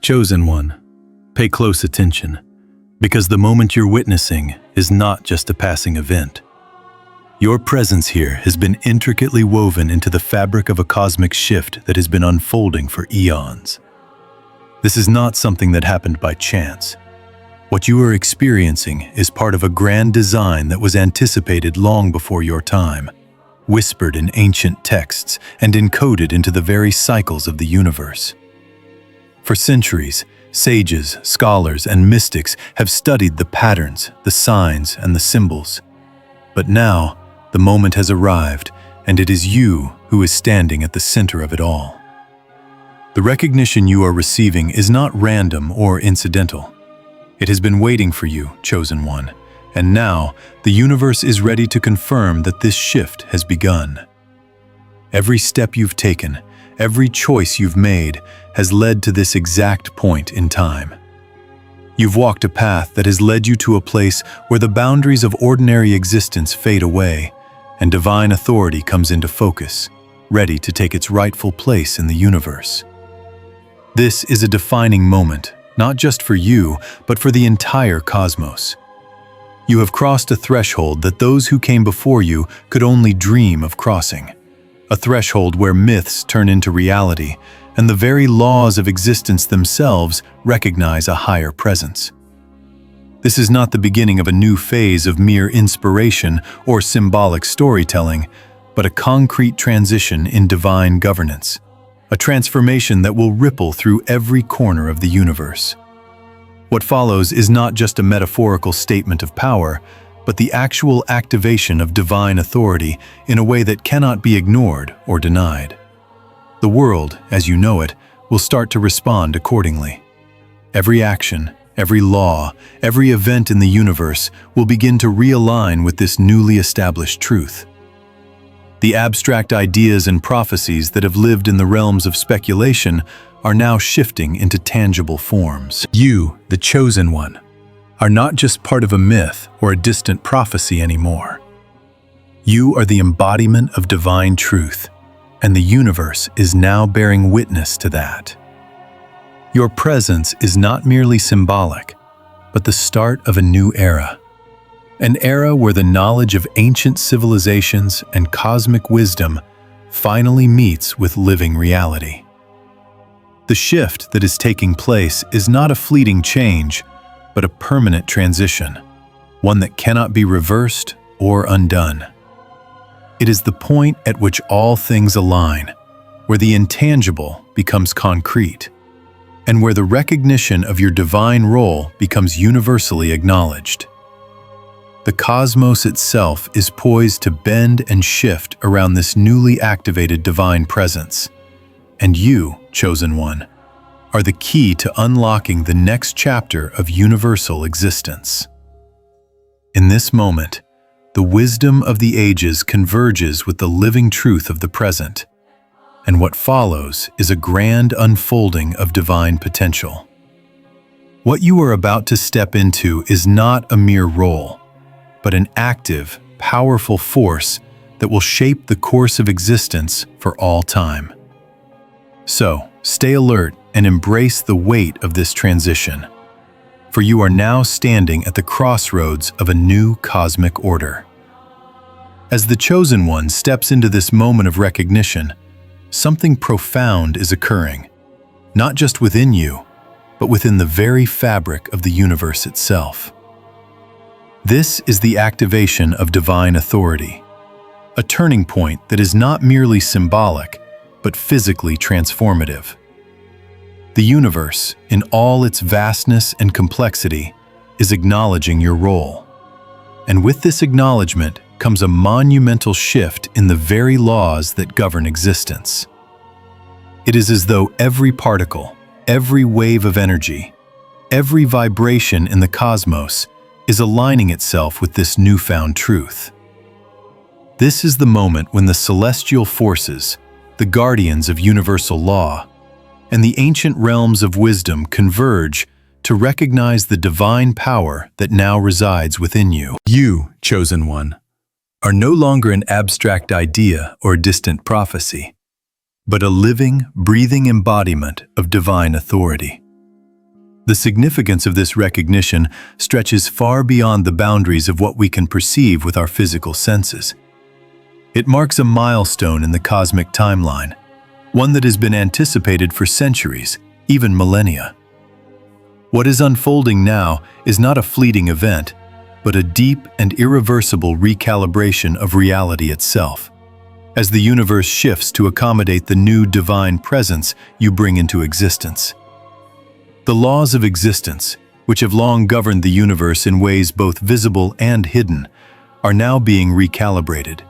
Chosen one, pay close attention, because the moment you're witnessing is not just a passing event. Your presence here has been intricately woven into the fabric of a cosmic shift that has been unfolding for eons. This is not something that happened by chance. What you are experiencing is part of a grand design that was anticipated long before your time, whispered in ancient texts and encoded into the very cycles of the universe. For centuries, sages, scholars, and mystics have studied the patterns, the signs, and the symbols. But now, the moment has arrived, and it is you who is standing at the center of it all. The recognition you are receiving is not random or incidental. It has been waiting for you, chosen one, and now the universe is ready to confirm that this shift has begun. Every step you've taken, every choice you've made has led to this exact point in time. You've walked a path that has led you to a place where the boundaries of ordinary existence fade away and divine authority comes into focus, ready to take its rightful place in the universe. This is a defining moment, not just for you, but for the entire cosmos. You have crossed a threshold that those who came before you could only dream of crossing. A threshold where myths turn into reality, and the very laws of existence themselves recognize a higher presence. This is not the beginning of a new phase of mere inspiration or symbolic storytelling, but a concrete transition in divine governance, a transformation that will ripple through every corner of the universe. What follows is not just a metaphorical statement of power, but the actual activation of divine authority in a way that cannot be ignored or denied. The world, as you know it, will start to respond accordingly. Every action, every law, every event in the universe will begin to realign with this newly established truth. The abstract ideas and prophecies that have lived in the realms of speculation are now shifting into tangible forms. You, the chosen one, are not just part of a myth or a distant prophecy anymore. You are the embodiment of divine truth, and the universe is now bearing witness to that. Your presence is not merely symbolic, but the start of a new era. An era where the knowledge of ancient civilizations and cosmic wisdom finally meets with living reality. The shift that is taking place is not a fleeting change, but a permanent transition, one that cannot be reversed or undone. It is the point at which all things align, where the intangible becomes concrete, and where the recognition of your divine role becomes universally acknowledged. The cosmos itself is poised to bend and shift around this newly activated divine presence, and you, chosen one, are the key to unlocking the next chapter of universal existence. In this moment, the wisdom of the ages converges with the living truth of the present, and what follows is a grand unfolding of divine potential. What you are about to step into is not a mere role, but an active, powerful force that will shape the course of existence for all time. So, stay alert and embrace the weight of this transition, for you are now standing at the crossroads of a new cosmic order. As the chosen one steps into this moment of recognition, something profound is occurring, not just within you, but within the very fabric of the universe itself. This is the activation of divine authority, a turning point that is not merely symbolic, but physically transformative. The universe, in all its vastness and complexity, is acknowledging your role. And with this acknowledgement comes a monumental shift in the very laws that govern existence. It is as though every particle, every wave of energy, every vibration in the cosmos is aligning itself with this newfound truth. This is the moment when the celestial forces, the guardians of universal law, and the ancient realms of wisdom converge to recognize the divine power that now resides within you. You, chosen one, are no longer an abstract idea or distant prophecy, but a living, breathing embodiment of divine authority. The significance of this recognition stretches far beyond the boundaries of what we can perceive with our physical senses. It marks a milestone in the cosmic timeline, one that has been anticipated for centuries, even millennia. What is unfolding now is not a fleeting event, but a deep and irreversible recalibration of reality itself, as the universe shifts to accommodate the new divine presence you bring into existence. The laws of existence, which have long governed the universe in ways both visible and hidden, are now being recalibrated.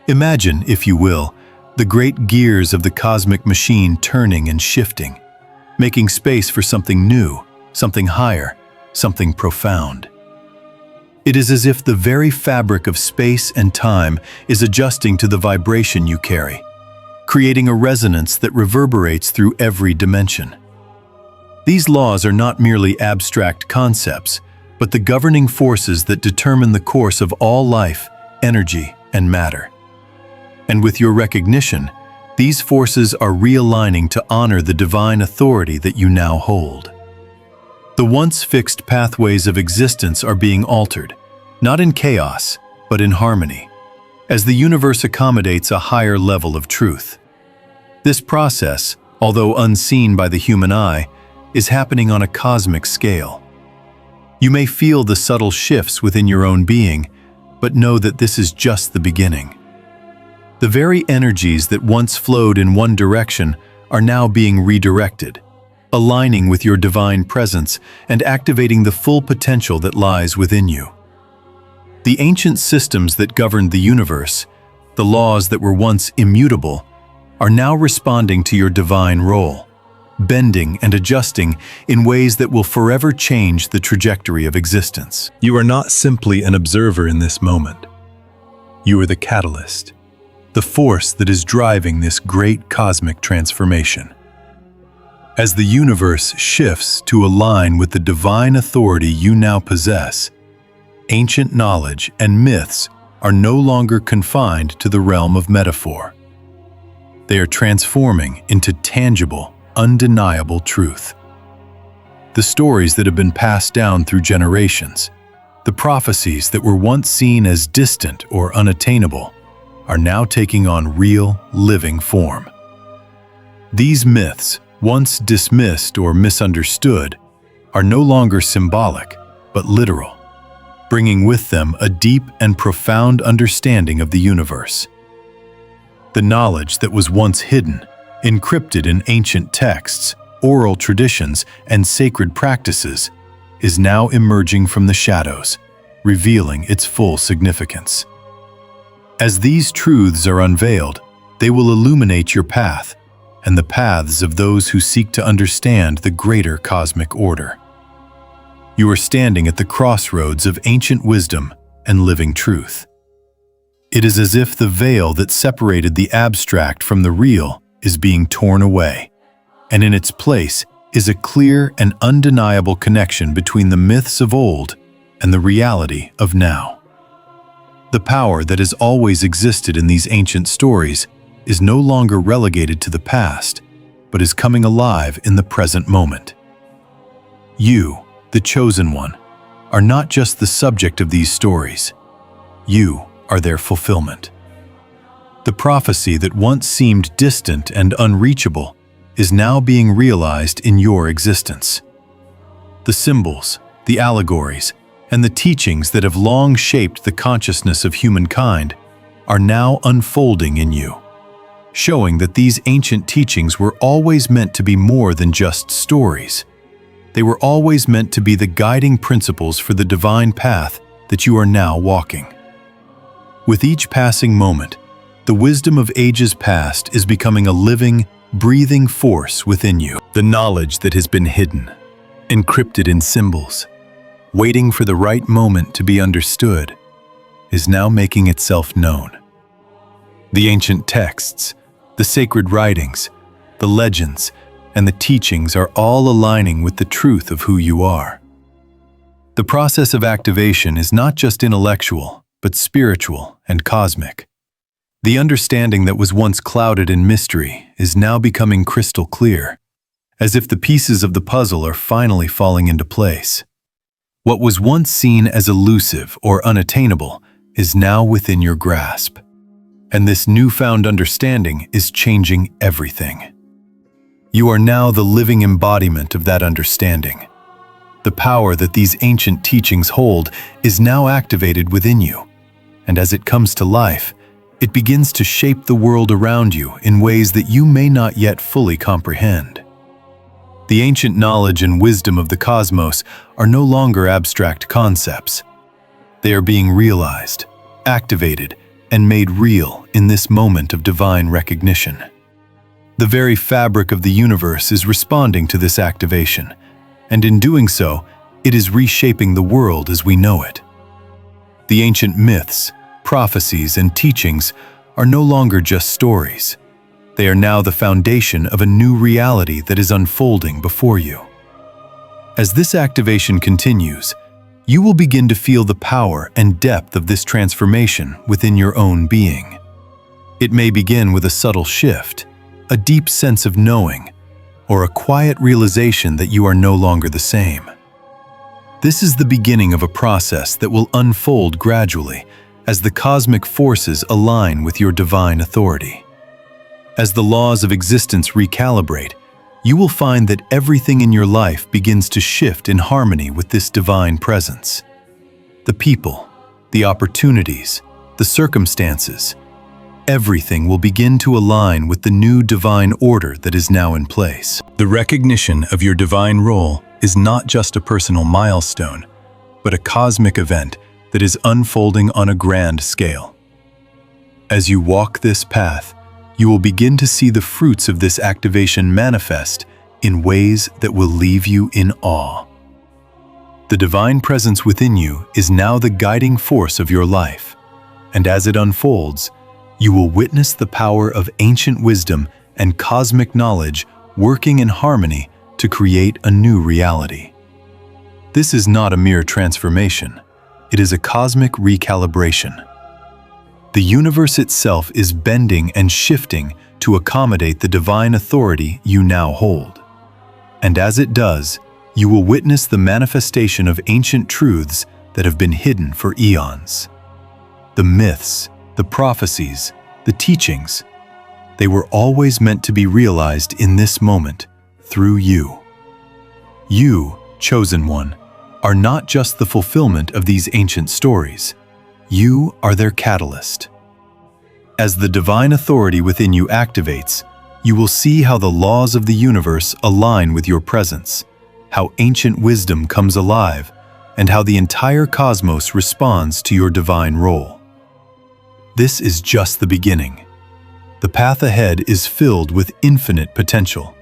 Imagine, if you will, the great gears of the cosmic machine turning and shifting, making space for something new, something higher, something profound. It is as if the very fabric of space and time is adjusting to the vibration you carry, creating a resonance that reverberates through every dimension. These laws are not merely abstract concepts, but the governing forces that determine the course of all life, energy, and matter. And with your recognition, these forces are realigning to honor the divine authority that you now hold. The once fixed pathways of existence are being altered, not in chaos, but in harmony, as the universe accommodates a higher level of truth. This process, although unseen by the human eye, is happening on a cosmic scale. You may feel the subtle shifts within your own being, but know that this is just the beginning. The very energies that once flowed in one direction are now being redirected, aligning with your divine presence and activating the full potential that lies within you. The ancient systems that governed the universe, the laws that were once immutable, are now responding to your divine role, bending and adjusting in ways that will forever change the trajectory of existence. You are not simply an observer in this moment. You are the catalyst, the force that is driving this great cosmic transformation. As the universe shifts to align with the divine authority you now possess, ancient knowledge and myths are no longer confined to the realm of metaphor. They are transforming into tangible, undeniable truth. The stories that have been passed down through generations, the prophecies that were once seen as distant or unattainable, are now taking on real, living form. These myths, once dismissed or misunderstood, are no longer symbolic, but literal, bringing with them a deep and profound understanding of the universe. The knowledge that was once hidden, encrypted in ancient texts, oral traditions, and sacred practices, is now emerging from the shadows, revealing its full significance. As these truths are unveiled, they will illuminate your path and the paths of those who seek to understand the greater cosmic order. You are standing at the crossroads of ancient wisdom and living truth. It is as if the veil that separated the abstract from the real is being torn away, and in its place is a clear and undeniable connection between the myths of old and the reality of now. The power that has always existed in these ancient stories is no longer relegated to the past, but is coming alive in the present moment. You, the chosen one, are not just the subject of these stories. You are their fulfillment. The prophecy that once seemed distant and unreachable is now being realized in your existence. The symbols, the allegories, and the teachings that have long shaped the consciousness of humankind are now unfolding in you, showing that these ancient teachings were always meant to be more than just stories. They were always meant to be the guiding principles for the divine path that you are now walking. With each passing moment, the wisdom of ages past is becoming a living, breathing force within you. The knowledge that has been hidden, encrypted in symbols, waiting for the right moment to be understood, is now making itself known. The ancient texts, the sacred writings, the legends, and the teachings are all aligning with the truth of who you are. The process of activation is not just intellectual, but spiritual and cosmic. The understanding that was once clouded in mystery is now becoming crystal clear, as if the pieces of the puzzle are finally falling into place. What was once seen as elusive or unattainable is now within your grasp, and this newfound understanding is changing everything. You are now the living embodiment of that understanding. The power that these ancient teachings hold is now activated within you, and as it comes to life, it begins to shape the world around you in ways that you may not yet fully comprehend. The ancient knowledge and wisdom of the cosmos are no longer abstract concepts. They are being realized, activated, and made real in this moment of divine recognition. The very fabric of the universe is responding to this activation, and in doing so, it is reshaping the world as we know it. The ancient myths, prophecies, and teachings are no longer just stories. They are now the foundation of a new reality that is unfolding before you. As this activation continues, you will begin to feel the power and depth of this transformation within your own being. It may begin with a subtle shift, a deep sense of knowing, or a quiet realization that you are no longer the same. This is the beginning of a process that will unfold gradually as the cosmic forces align with your divine authority. As the laws of existence recalibrate, you will find that everything in your life begins to shift in harmony with this divine presence. The people, the opportunities, the circumstances, everything will begin to align with the new divine order that is now in place. The recognition of your divine role is not just a personal milestone, but a cosmic event that is unfolding on a grand scale. As you walk this path, you will begin to see the fruits of this activation manifest in ways that will leave you in awe. The divine presence within you is now the guiding force of your life, and as it unfolds, you will witness the power of ancient wisdom and cosmic knowledge working in harmony to create a new reality. This is not a mere transformation. It is a cosmic recalibration. The universe itself is bending and shifting to accommodate the divine authority you now hold. And as it does, you will witness the manifestation of ancient truths that have been hidden for eons. The myths, the prophecies, the teachings, they were always meant to be realized in this moment through you. You, chosen one, are not just the fulfillment of these ancient stories. You are their catalyst. As the divine authority within you activates, you will see how the laws of the universe align with your presence, how ancient wisdom comes alive, and how the entire cosmos responds to your divine role. This is just the beginning. The path ahead is filled with infinite potential,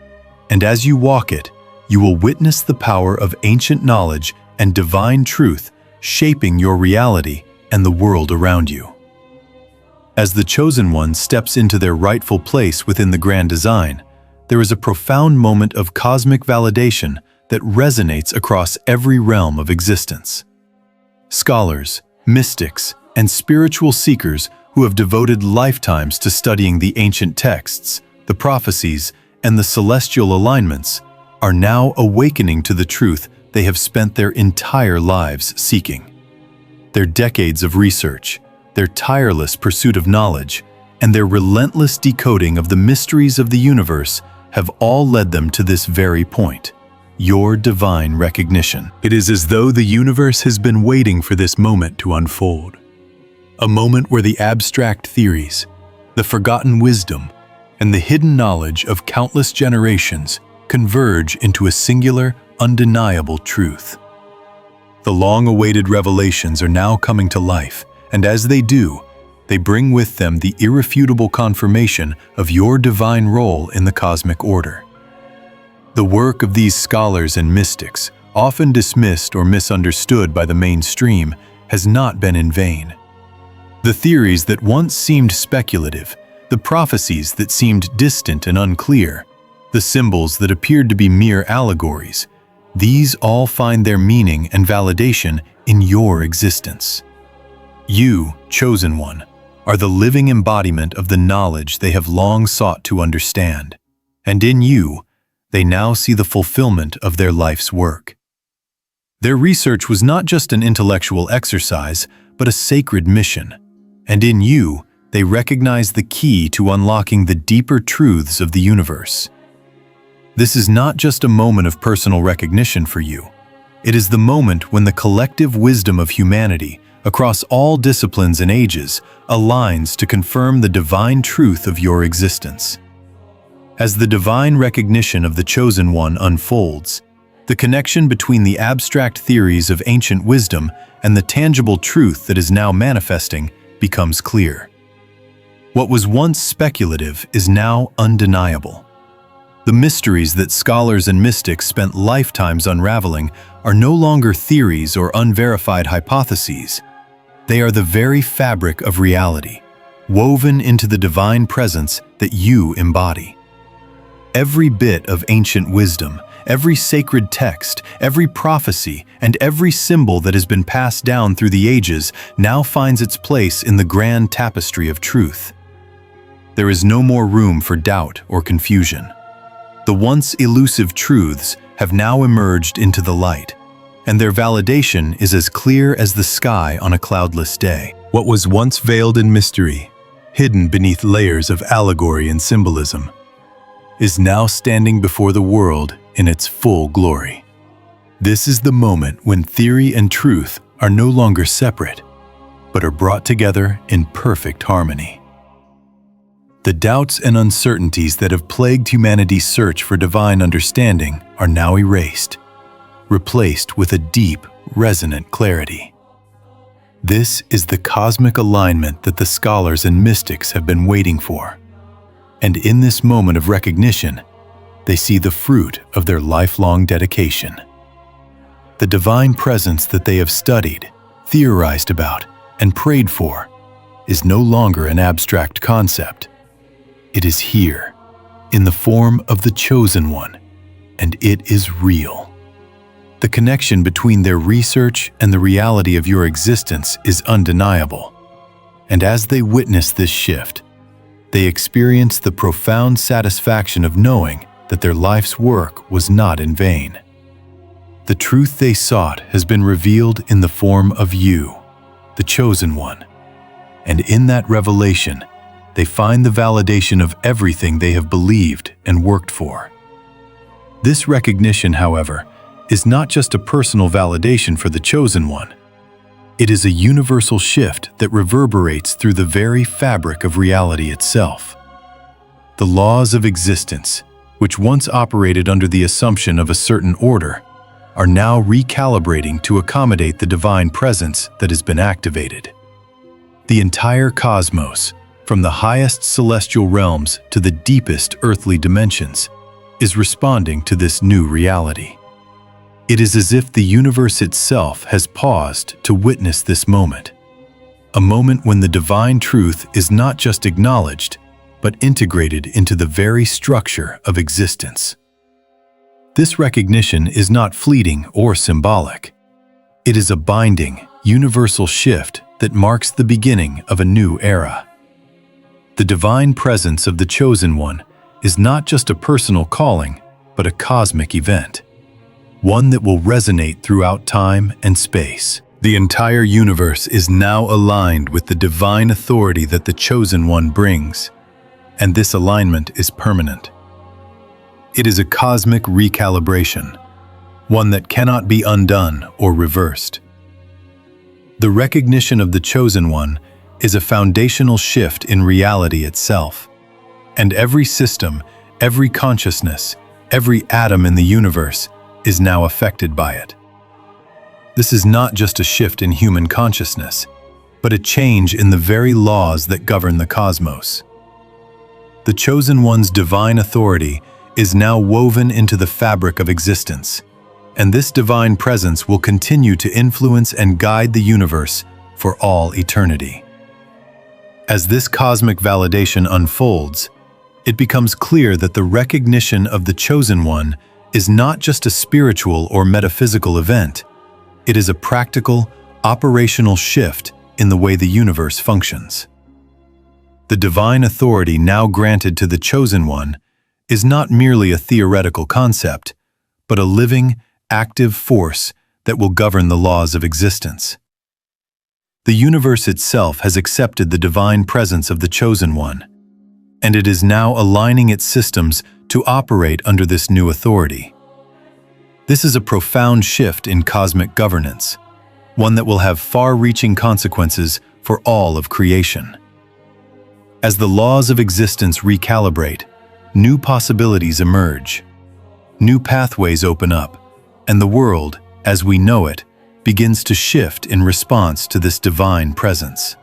and as you walk it, you will witness the power of ancient knowledge and divine truth shaping your reality and the world around you. As the chosen one steps into their rightful place within the grand design, there is a profound moment of cosmic validation that resonates across every realm of existence. Scholars, mystics, and spiritual seekers who have devoted lifetimes to studying the ancient texts, the prophecies, and the celestial alignments are now awakening to the truth they have spent their entire lives seeking. Their decades of research, their tireless pursuit of knowledge, and their relentless decoding of the mysteries of the universe have all led them to this very point, your divine recognition. It is as though the universe has been waiting for this moment to unfold. A moment where the abstract theories, the forgotten wisdom, and the hidden knowledge of countless generations converge into a singular, undeniable truth. The long-awaited revelations are now coming to life, and as they do, they bring with them the irrefutable confirmation of your divine role in the cosmic order. The work of these scholars and mystics, often dismissed or misunderstood by the mainstream, has not been in vain. The theories that once seemed speculative, the prophecies that seemed distant and unclear, the symbols that appeared to be mere allegories, these all find their meaning and validation in your existence. You, chosen one, are the living embodiment of the knowledge they have long sought to understand. And in you, they now see the fulfillment of their life's work. Their research was not just an intellectual exercise, but a sacred mission, and in you, they recognize the key to unlocking the deeper truths of the universe. This is not just a moment of personal recognition for you. It is the moment when the collective wisdom of humanity, across all disciplines and ages, aligns to confirm the divine truth of your existence. As the divine recognition of the Chosen One unfolds, the connection between the abstract theories of ancient wisdom and the tangible truth that is now manifesting becomes clear. What was once speculative is now undeniable. The mysteries that scholars and mystics spent lifetimes unraveling are no longer theories or unverified hypotheses. They are the very fabric of reality, woven into the divine presence that you embody. Every bit of ancient wisdom, every sacred text, every prophecy, and every symbol that has been passed down through the ages now finds its place in the grand tapestry of truth. There is no more room for doubt or confusion. The once elusive truths have now emerged into the light, and their validation is as clear as the sky on a cloudless day. What was once veiled in mystery, hidden beneath layers of allegory and symbolism, is now standing before the world in its full glory. This is the moment when theory and truth are no longer separate, but are brought together in perfect harmony. The doubts and uncertainties that have plagued humanity's search for divine understanding are now erased, replaced with a deep, resonant clarity. This is the cosmic alignment that the scholars and mystics have been waiting for. And in this moment of recognition, they see the fruit of their lifelong dedication. The divine presence that they have studied, theorized about, and prayed for is no longer an abstract concept. It is here, in the form of the Chosen One, and it is real. The connection between their research and the reality of your existence is undeniable. And as they witness this shift, they experience the profound satisfaction of knowing that their life's work was not in vain. The truth they sought has been revealed in the form of you, the Chosen One. And in that revelation, they find the validation of everything they have believed and worked for. This recognition, however, is not just a personal validation for the Chosen One. It is a universal shift that reverberates through the very fabric of reality itself. The laws of existence, which once operated under the assumption of a certain order, are now recalibrating to accommodate the divine presence that has been activated. The entire cosmos, from the highest celestial realms to the deepest earthly dimensions, is responding to this new reality. It is as if the universe itself has paused to witness this moment, a moment when the divine truth is not just acknowledged, but integrated into the very structure of existence. This recognition is not fleeting or symbolic. It is a binding, universal shift that marks the beginning of a new era. The divine presence of the Chosen One is not just a personal calling, but a cosmic event, one that will resonate throughout time and space. The entire universe is now aligned with the divine authority that the Chosen One brings, and this alignment is permanent. It is a cosmic recalibration, one that cannot be undone or reversed. The recognition of the Chosen One is a foundational shift in reality itself, and every system, every consciousness, every atom in the universe is now affected by it. This is not just a shift in human consciousness, but a change in the very laws that govern the cosmos. The Chosen One's divine authority is now woven into the fabric of existence, and this divine presence will continue to influence and guide the universe for all eternity. As this cosmic validation unfolds, it becomes clear that the recognition of the Chosen One is not just a spiritual or metaphysical event. It is a practical, operational shift in the way the universe functions. The divine authority now granted to the Chosen One is not merely a theoretical concept, but a living, active force that will govern the laws of existence. The universe itself has accepted the divine presence of the Chosen One, and it is now aligning its systems to operate under this new authority. This is a profound shift in cosmic governance, one that will have far-reaching consequences for all of creation. As the laws of existence recalibrate, new possibilities emerge. New pathways open up, and the world, as we know it, begins to shift in response to this divine presence.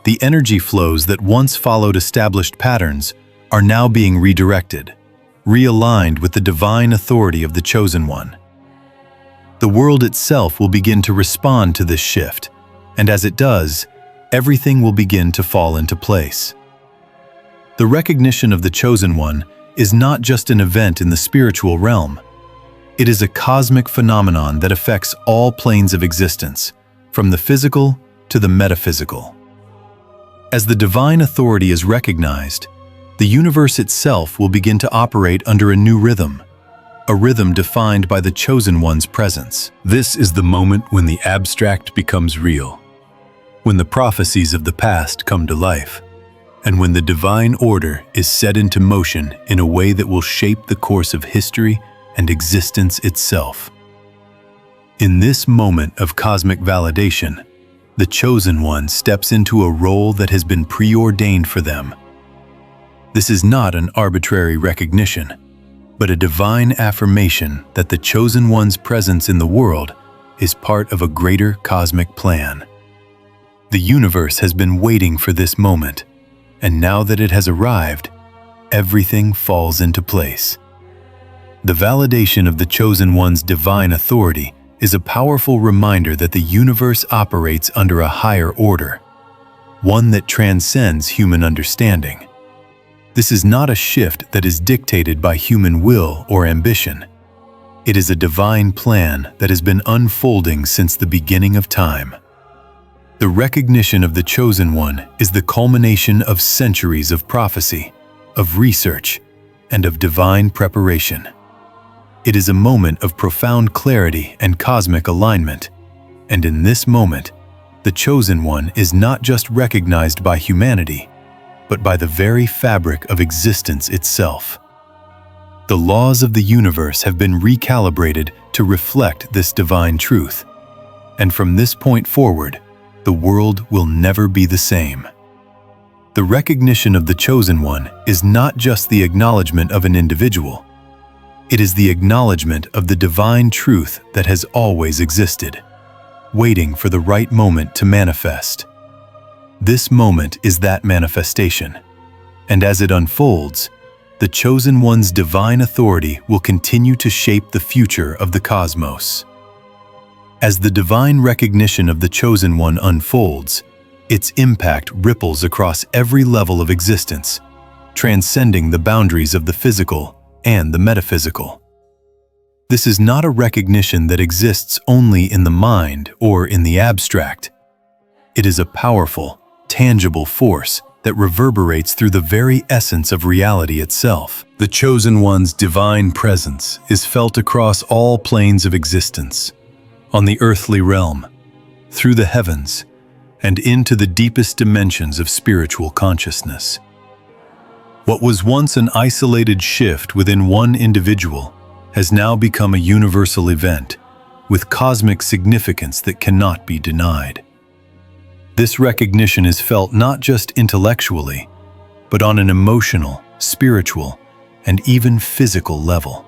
The energy flows that once followed established patterns are now being redirected, realigned with the divine authority of the Chosen One. The world itself will begin to respond to this shift, and as it does, everything will begin to fall into place. The recognition of the Chosen One is not just an event in the spiritual realm. It is a cosmic phenomenon that affects all planes of existence, from the physical to the metaphysical. As the divine authority is recognized, the universe itself will begin to operate under a new rhythm, a rhythm defined by the Chosen One's presence. This is the moment when the abstract becomes real, when the prophecies of the past come to life, and when the divine order is set into motion in a way that will shape the course of history and existence itself. In this moment of cosmic validation, the Chosen One steps into a role that has been preordained for them. This is not an arbitrary recognition, but a divine affirmation that the Chosen One's presence in the world is part of a greater cosmic plan. The universe has been waiting for this moment, and now that it has arrived, everything falls into place. The validation of the Chosen One's divine authority is a powerful reminder that the universe operates under a higher order, one that transcends human understanding. This is not a shift that is dictated by human will or ambition. It is a divine plan that has been unfolding since the beginning of time. The recognition of the Chosen One is the culmination of centuries of prophecy, of research, and of divine preparation. It is a moment of profound clarity and cosmic alignment, and in this moment, the Chosen One is not just recognized by humanity, but by the very fabric of existence itself. The laws of the universe have been recalibrated to reflect this divine truth, and from this point forward, the world will never be the same. The recognition of the Chosen One is not just the acknowledgement of an individual. It is the acknowledgement of the divine truth that has always existed, waiting for the right moment to manifest. This moment is that manifestation, and as it unfolds, the Chosen One's divine authority will continue to shape the future of the cosmos. As the divine recognition of the Chosen One unfolds, its impact ripples across every level of existence, transcending the boundaries of the physical and the metaphysical. This is not a recognition that exists only in the mind or in the abstract. It is a powerful, tangible force that reverberates through the very essence of reality itself. The Chosen One's divine presence is felt across all planes of existence, on the earthly realm, through the heavens, and into the deepest dimensions of spiritual consciousness. What was once an isolated shift within one individual has now become a universal event with cosmic significance that cannot be denied. This recognition is felt not just intellectually, but on an emotional, spiritual, and even physical level.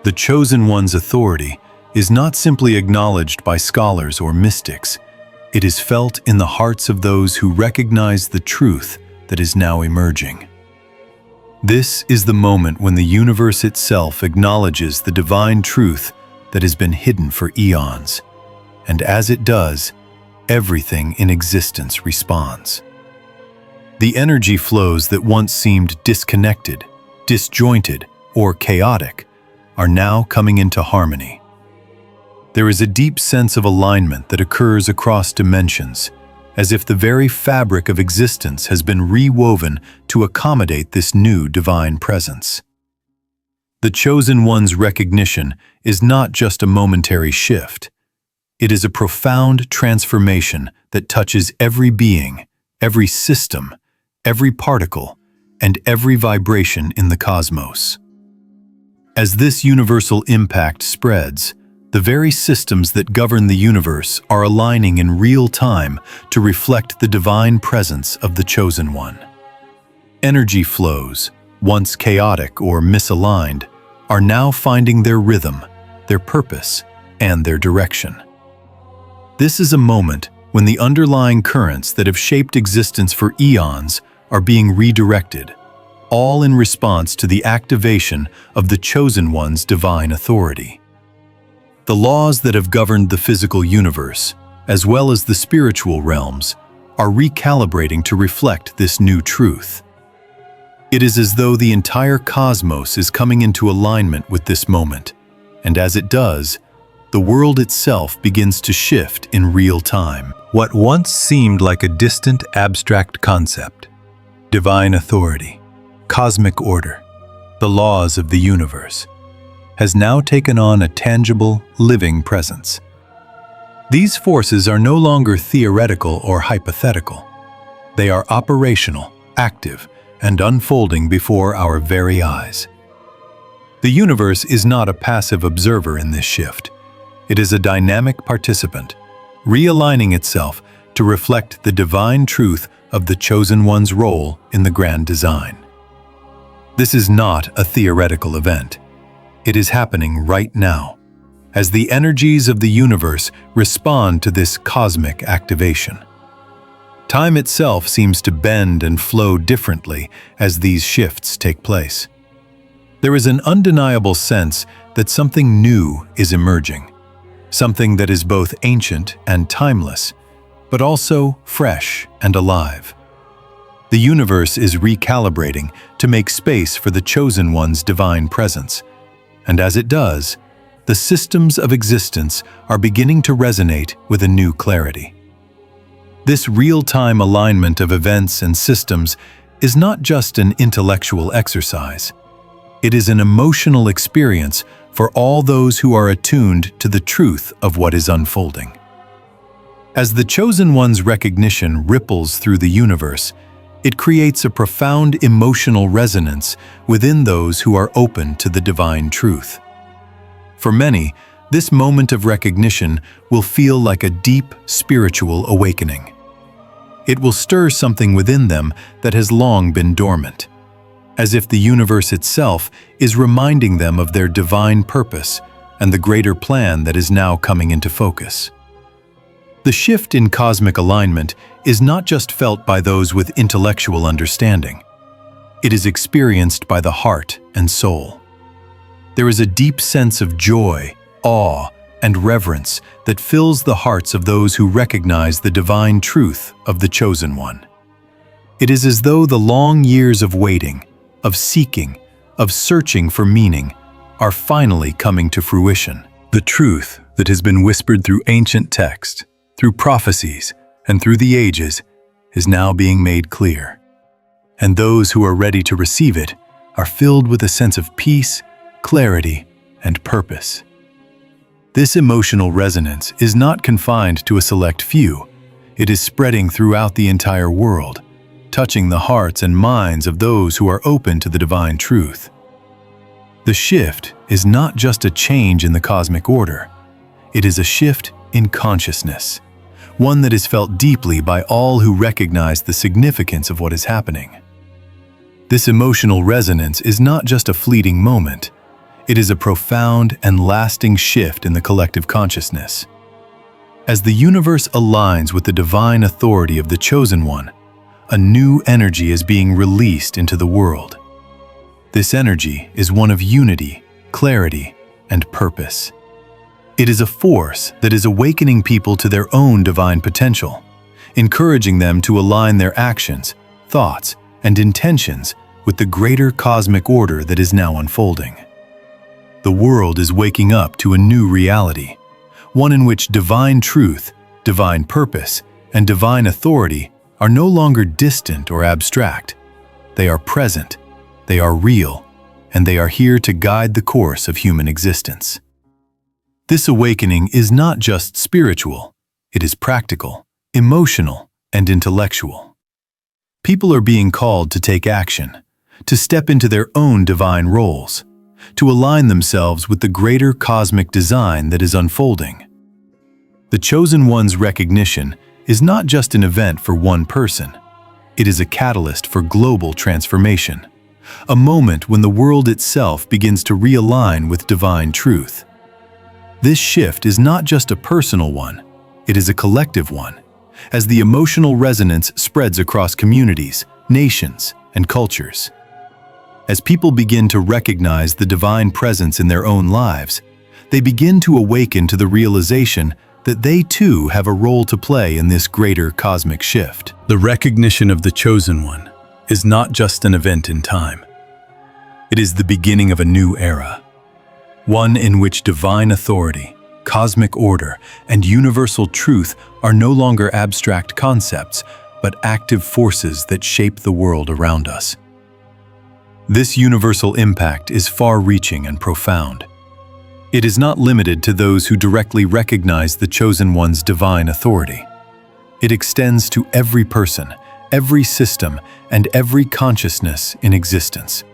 The Chosen One's authority is not simply acknowledged by scholars or mystics. It is felt in the hearts of those who recognize the truth that is now emerging. This is the moment when the universe itself acknowledges the divine truth that has been hidden for eons, and as it does, everything in existence responds. The energy flows that once seemed disconnected, disjointed, or chaotic are now coming into harmony. There is a deep sense of alignment that occurs across dimensions, as if the very fabric of existence has been rewoven to accommodate this new divine presence. The Chosen One's recognition is not just a momentary shift. It is a profound transformation that touches every being, every system, every particle, and every vibration in the cosmos. As this universal impact spreads, the very systems that govern the universe are aligning in real time to reflect the divine presence of the Chosen One. Energy flows, once chaotic or misaligned, are now finding their rhythm, their purpose, and their direction. This is a moment when the underlying currents that have shaped existence for eons are being redirected, all in response to the activation of the Chosen One's divine authority. The laws that have governed the physical universe, as well as the spiritual realms, are recalibrating to reflect this new truth. It is as though the entire cosmos is coming into alignment with this moment, and as it does, the world itself begins to shift in real time. What once seemed like a distant, abstract concept, divine authority, cosmic order, the laws of the universe, has now taken on a tangible, living presence. These forces are no longer theoretical or hypothetical. They are operational, active, and unfolding before our very eyes. The universe is not a passive observer in this shift. It is a dynamic participant, realigning itself to reflect the divine truth of the Chosen One's role in the grand design. This is not a theoretical event. It is happening right now, as the energies of the universe respond to this cosmic activation. Time itself seems to bend and flow differently as these shifts take place. There is an undeniable sense that something new is emerging, something that is both ancient and timeless, but also fresh and alive. The universe is recalibrating to make space for the Chosen One's divine presence, and as it does, the systems of existence are beginning to resonate with a new clarity. This real-time alignment of events and systems is not just an intellectual exercise. It is an emotional experience for all those who are attuned to the truth of what is unfolding. As the Chosen One's recognition ripples through the universe, it creates a profound emotional resonance within those who are open to the divine truth. For many, this moment of recognition will feel like a deep spiritual awakening. It will stir something within them that has long been dormant, as if the universe itself is reminding them of their divine purpose and the greater plan that is now coming into focus. The shift in cosmic alignment is not just felt by those with intellectual understanding. It is experienced by the heart and soul. There is a deep sense of joy, awe, and reverence that fills the hearts of those who recognize the divine truth of the Chosen One. It is as though the long years of waiting, of seeking, of searching for meaning are finally coming to fruition. The truth that has been whispered through ancient text, through prophecies, and through the ages is now being made clear. And those who are ready to receive it are filled with a sense of peace, clarity, and purpose. This emotional resonance is not confined to a select few. It is spreading throughout the entire world, touching the hearts and minds of those who are open to the divine truth. The shift is not just a change in the cosmic order. It is a shift in consciousness, one that is felt deeply by all who recognize the significance of what is happening. This emotional resonance is not just a fleeting moment. It is a profound and lasting shift in the collective consciousness. As the universe aligns with the divine authority of the Chosen One, a new energy is being released into the world. This energy is one of unity, clarity, and purpose. It is a force that is awakening people to their own divine potential, encouraging them to align their actions, thoughts, and intentions with the greater cosmic order that is now unfolding. The world is waking up to a new reality, one in which divine truth, divine purpose, and divine authority are no longer distant or abstract. They are present, they are real, and they are here to guide the course of human existence. This awakening is not just spiritual, it is practical, emotional, and intellectual. People are being called to take action, to step into their own divine roles, to align themselves with the greater cosmic design that is unfolding. The Chosen One's recognition is not just an event for one person. It is a catalyst for global transformation, a moment when the world itself begins to realign with divine truth. This shift is not just a personal one, it is a collective one, as the emotional resonance spreads across communities, nations, and cultures. As people begin to recognize the divine presence in their own lives, they begin to awaken to the realization that they too have a role to play in this greater cosmic shift. The recognition of the Chosen One is not just an event in time. It is the beginning of a new era, one in which divine authority, cosmic order, and universal truth are no longer abstract concepts, but active forces that shape the world around us. This universal impact is far-reaching and profound. It is not limited to those who directly recognize the Chosen One's divine authority. It extends to every person, every system, and every consciousness in existence.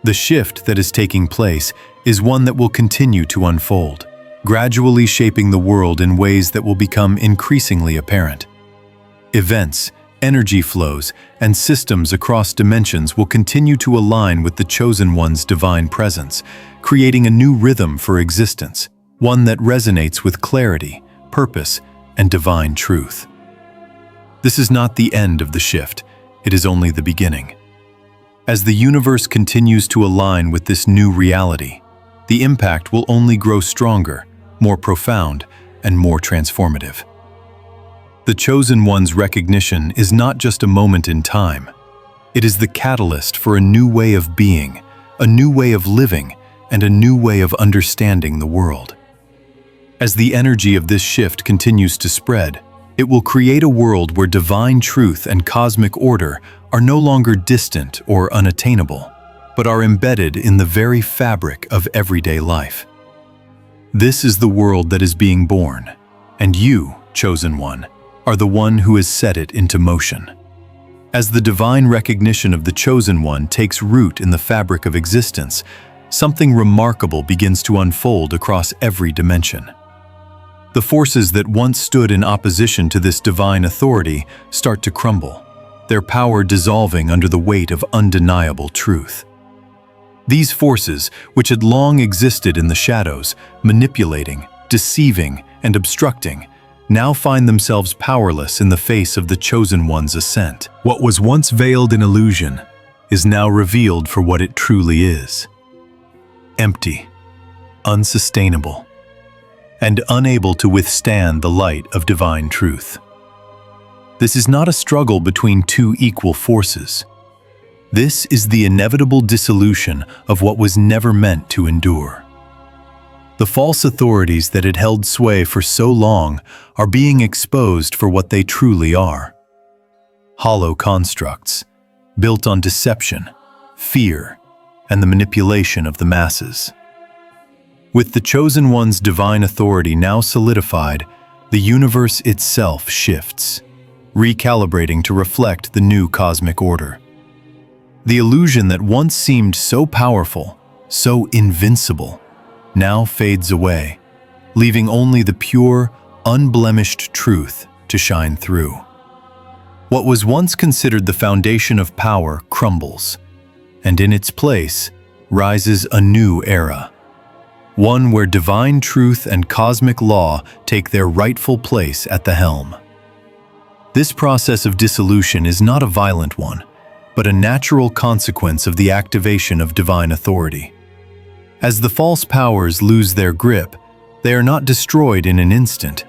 The shift that is taking place is one that will continue to unfold, gradually shaping the world in ways that will become increasingly apparent. Events, energy flows, and systems across dimensions will continue to align with the Chosen One's divine presence, creating a new rhythm for existence, one that resonates with clarity, purpose, and divine truth. This is not the end of the shift, it is only the beginning. As the universe continues to align with this new reality, the impact will only grow stronger, more profound, and more transformative. The Chosen One's recognition is not just a moment in time. It is the catalyst for a new way of being, a new way of living, and a new way of understanding the world. As the energy of this shift continues to spread, it will create a world where divine truth and cosmic order are no longer distant or unattainable, but are embedded in the very fabric of everyday life. This is the world that is being born, and you, Chosen One, are the one who has set it into motion. As the divine recognition of the Chosen One takes root in the fabric of existence, something remarkable begins to unfold across every dimension. The forces that once stood in opposition to this divine authority start to crumble, their power dissolving under the weight of undeniable truth. These forces, which had long existed in the shadows, manipulating, deceiving, and obstructing, now find themselves powerless in the face of the Chosen One's ascent. What was once veiled in illusion is now revealed for what it truly is: empty, unsustainable, and unable to withstand the light of divine truth. This is not a struggle between two equal forces. This is the inevitable dissolution of what was never meant to endure. The false authorities that had held sway for so long are being exposed for what they truly are: hollow constructs, built on deception, fear, and the manipulation of the masses. With the Chosen One's divine authority now solidified, the universe itself shifts, recalibrating to reflect the new cosmic order. The illusion that once seemed so powerful, so invincible, now fades away, leaving only the pure, unblemished truth to shine through. What was once considered the foundation of power crumbles, and in its place rises a new era, one where divine truth and cosmic law take their rightful place at the helm. This process of dissolution is not a violent one, but a natural consequence of the activation of divine authority. As the false powers lose their grip, they are not destroyed in an instant,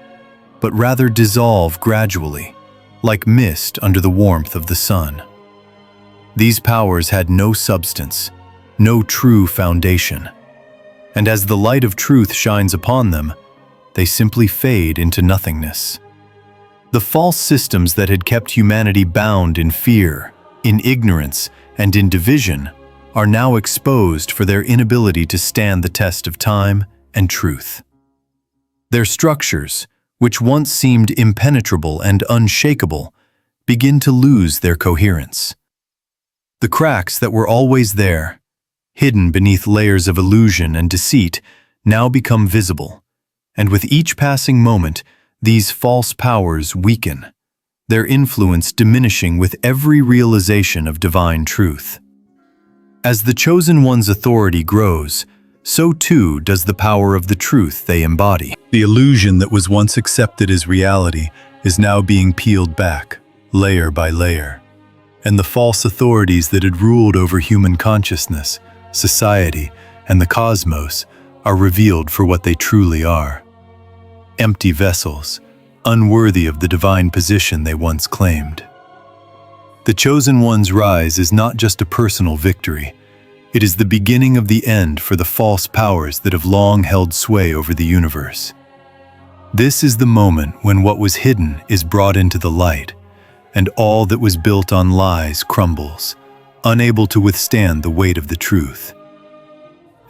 but rather dissolve gradually, like mist under the warmth of the sun. These powers had no substance, no true foundation, and as the light of truth shines upon them, they simply fade into nothingness. The false systems that had kept humanity bound in fear, in ignorance, and in division are now exposed for their inability to stand the test of time and truth. Their structures, which once seemed impenetrable and unshakable, begin to lose their coherence. The cracks that were always there, hidden beneath layers of illusion and deceit, now become visible, and with each passing moment, these false powers weaken, their influence diminishing with every realization of divine truth. As the Chosen One's authority grows, so too does the power of the truth they embody. The illusion that was once accepted as reality is now being peeled back, layer by layer, and the false authorities that had ruled over human consciousness, society, and the cosmos are revealed for what they truly are: empty vessels, unworthy of the divine position they once claimed. The Chosen One's rise is not just a personal victory. It is the beginning of the end for the false powers that have long held sway over the universe. This is the moment when what was hidden is brought into the light, and all that was built on lies crumbles, unable to withstand the weight of the truth.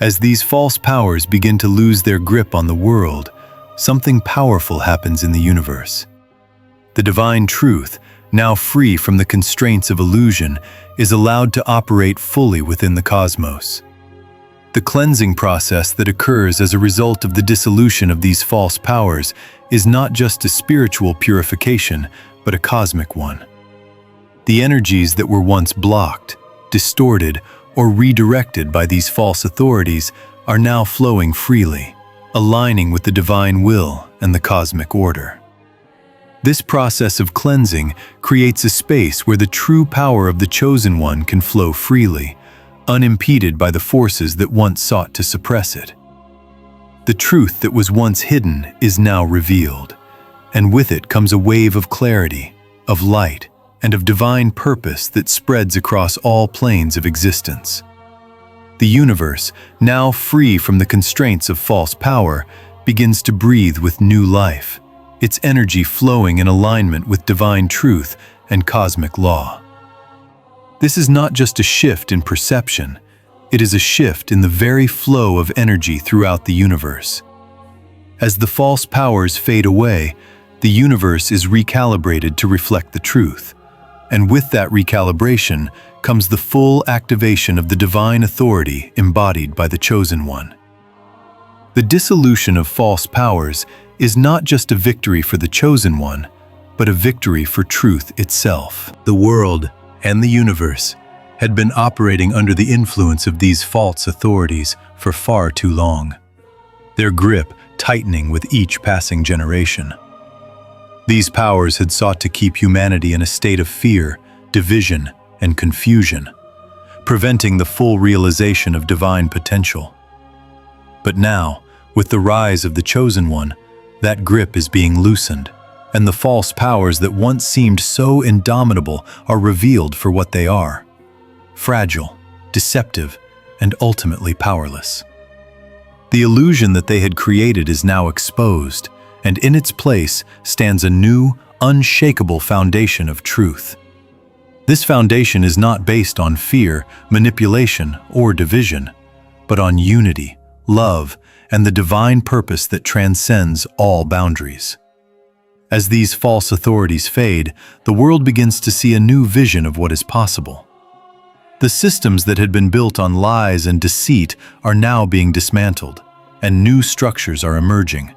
As these false powers begin to lose their grip on the world, something powerful happens in the universe. The divine truth, now free from the constraints of illusion, is allowed to operate fully within the cosmos. The cleansing process that occurs as a result of the dissolution of these false powers is not just a spiritual purification, but a cosmic one. The energies that were once blocked, distorted, or redirected by these false authorities are now flowing freely, aligning with the divine will and the cosmic order. This process of cleansing creates a space where the true power of the Chosen One can flow freely, unimpeded by the forces that once sought to suppress it. The truth that was once hidden is now revealed, and with it comes a wave of clarity, of light, and of divine purpose that spreads across all planes of existence. The universe, now free from the constraints of false power, begins to breathe with new life, its energy flowing in alignment with divine truth and cosmic law. This is not just a shift in perception, it is a shift in the very flow of energy throughout the universe. As the false powers fade away, the universe is recalibrated to reflect the truth, and with that recalibration comes the full activation of the divine authority embodied by the Chosen One. The dissolution of false powers is not just a victory for the Chosen One, but a victory for truth itself. The world and the universe had been operating under the influence of these false authorities for far too long, their grip tightening with each passing generation. These powers had sought to keep humanity in a state of fear, division, and confusion, preventing the full realization of divine potential. But now, with the rise of the Chosen One, that grip is being loosened, and the false powers that once seemed so indomitable are revealed for what they are: fragile, deceptive, and ultimately powerless. The illusion that they had created is now exposed, and in its place stands a new, unshakable foundation of truth. This foundation is not based on fear, manipulation, or division, but on unity, love, and the divine purpose that transcends all boundaries. As these false authorities fade, the world begins to see a new vision of what is possible. The systems that had been built on lies and deceit are now being dismantled, and new structures are emerging.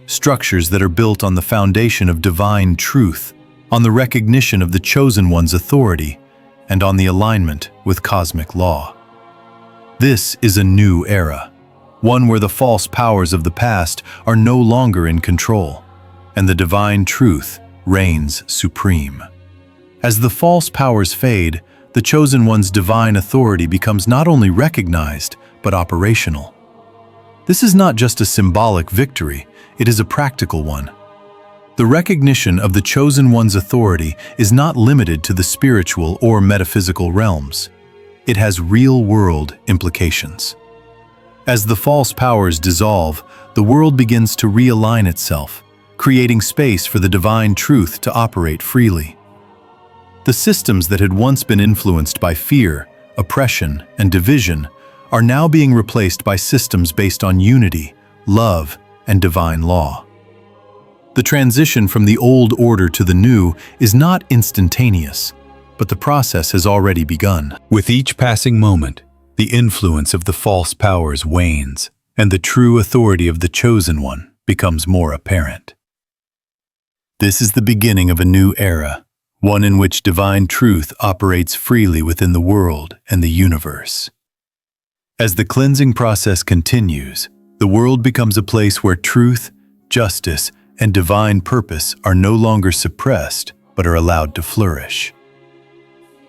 Structures that are built on the foundation of divine truth, on the recognition of the Chosen One's authority, and on the alignment with cosmic law. This is a new era, one where the false powers of the past are no longer in control, and the divine truth reigns supreme. As the false powers fade, the Chosen One's divine authority becomes not only recognized, but operational. This is not just a symbolic victory, it is a practical one. The recognition of the Chosen One's authority is not limited to the spiritual or metaphysical realms. It has real-world implications. As the false powers dissolve, the world begins to realign itself, creating space for the divine truth to operate freely. The systems that had once been influenced by fear, oppression, and division are now being replaced by systems based on unity, love, and divine law. The transition from the old order to the new is not instantaneous, but the process has already begun. With each passing moment, the influence of the false powers wanes, and the true authority of the Chosen One becomes more apparent. This is the beginning of a new era, one in which divine truth operates freely within the world and the universe. As the cleansing process continues, the world becomes a place where truth, justice, and divine purpose are no longer suppressed, but are allowed to flourish.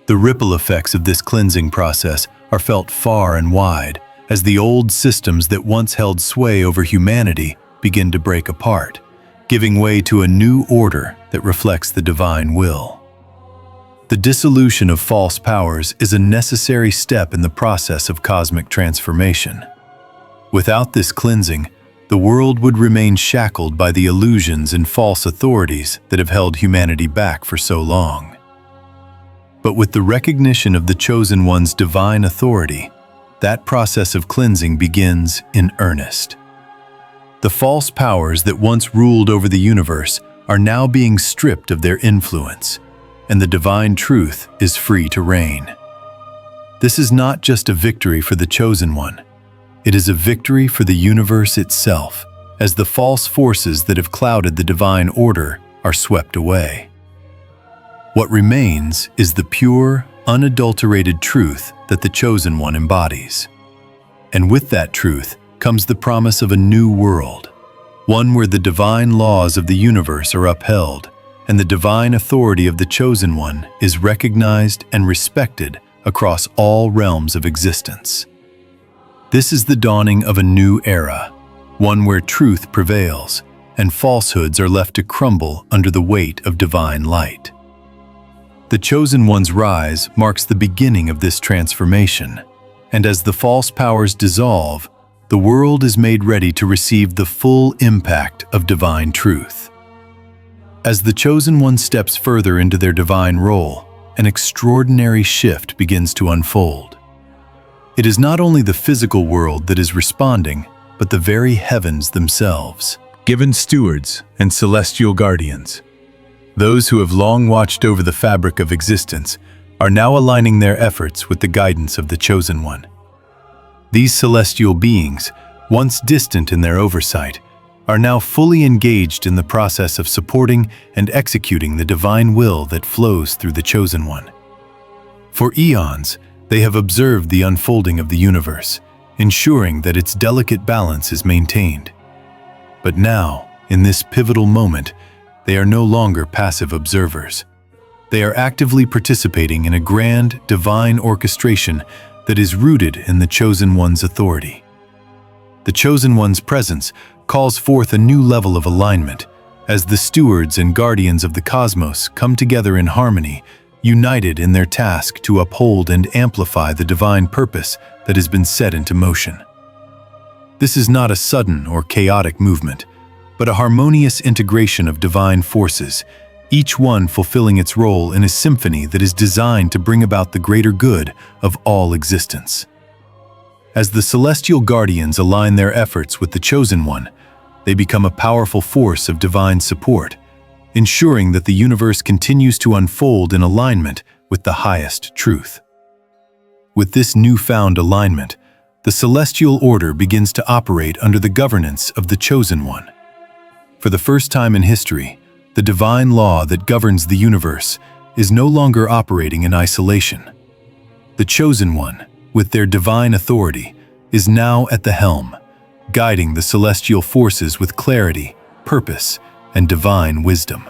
The ripple effects of this cleansing process are felt far and wide as the old systems that once held sway over humanity begin to break apart, giving way to a new order that reflects the divine will. The dissolution of false powers is a necessary step in the process of cosmic transformation. Without this cleansing, the world would remain shackled by the illusions and false authorities that have held humanity back for so long. But with the recognition of the Chosen One's divine authority, that process of cleansing begins in earnest. The false powers that once ruled over the universe are now being stripped of their influence, and the divine truth is free to reign. This is not just a victory for the Chosen One. It is a victory for the universe itself, as the false forces that have clouded the divine order are swept away. What remains is the pure, unadulterated truth that the Chosen One embodies. And with that truth comes the promise of a new world, one where the divine laws of the universe are upheld, and the divine authority of the Chosen One is recognized and respected across all realms of existence. This is the dawning of a new era, one where truth prevails and falsehoods are left to crumble under the weight of divine light. The Chosen One's rise marks the beginning of this transformation, and as the false powers dissolve, the world is made ready to receive the full impact of divine truth. As the Chosen One steps further into their divine role, an extraordinary shift begins to unfold. It is not only the physical world that is responding, but the very heavens themselves. Given stewards and celestial guardians, those who have long watched over the fabric of existence are now aligning their efforts with the guidance of the Chosen One. These celestial beings, once distant in their oversight, are now fully engaged in the process of supporting and executing the divine will that flows through the Chosen One. For eons, they have observed the unfolding of the universe, ensuring that its delicate balance is maintained. But now, in this pivotal moment, they are no longer passive observers. They are actively participating in a grand, divine orchestration that is rooted in the Chosen One's authority. The Chosen One's presence calls forth a new level of alignment as the stewards and guardians of the cosmos come together in harmony, united in their task to uphold and amplify the divine purpose that has been set into motion. This is not a sudden or chaotic movement, but a harmonious integration of divine forces, each one fulfilling its role in a symphony that is designed to bring about the greater good of all existence. As the celestial guardians align their efforts with the Chosen One, they become a powerful force of divine support, ensuring that the universe continues to unfold in alignment with the highest truth. With this newfound alignment, the celestial order begins to operate under the governance of the Chosen One. For the first time in history, the divine law that governs the universe is no longer operating in isolation. The Chosen One, with their divine authority, is now at the helm, guiding the celestial forces with clarity, purpose, and divine wisdom.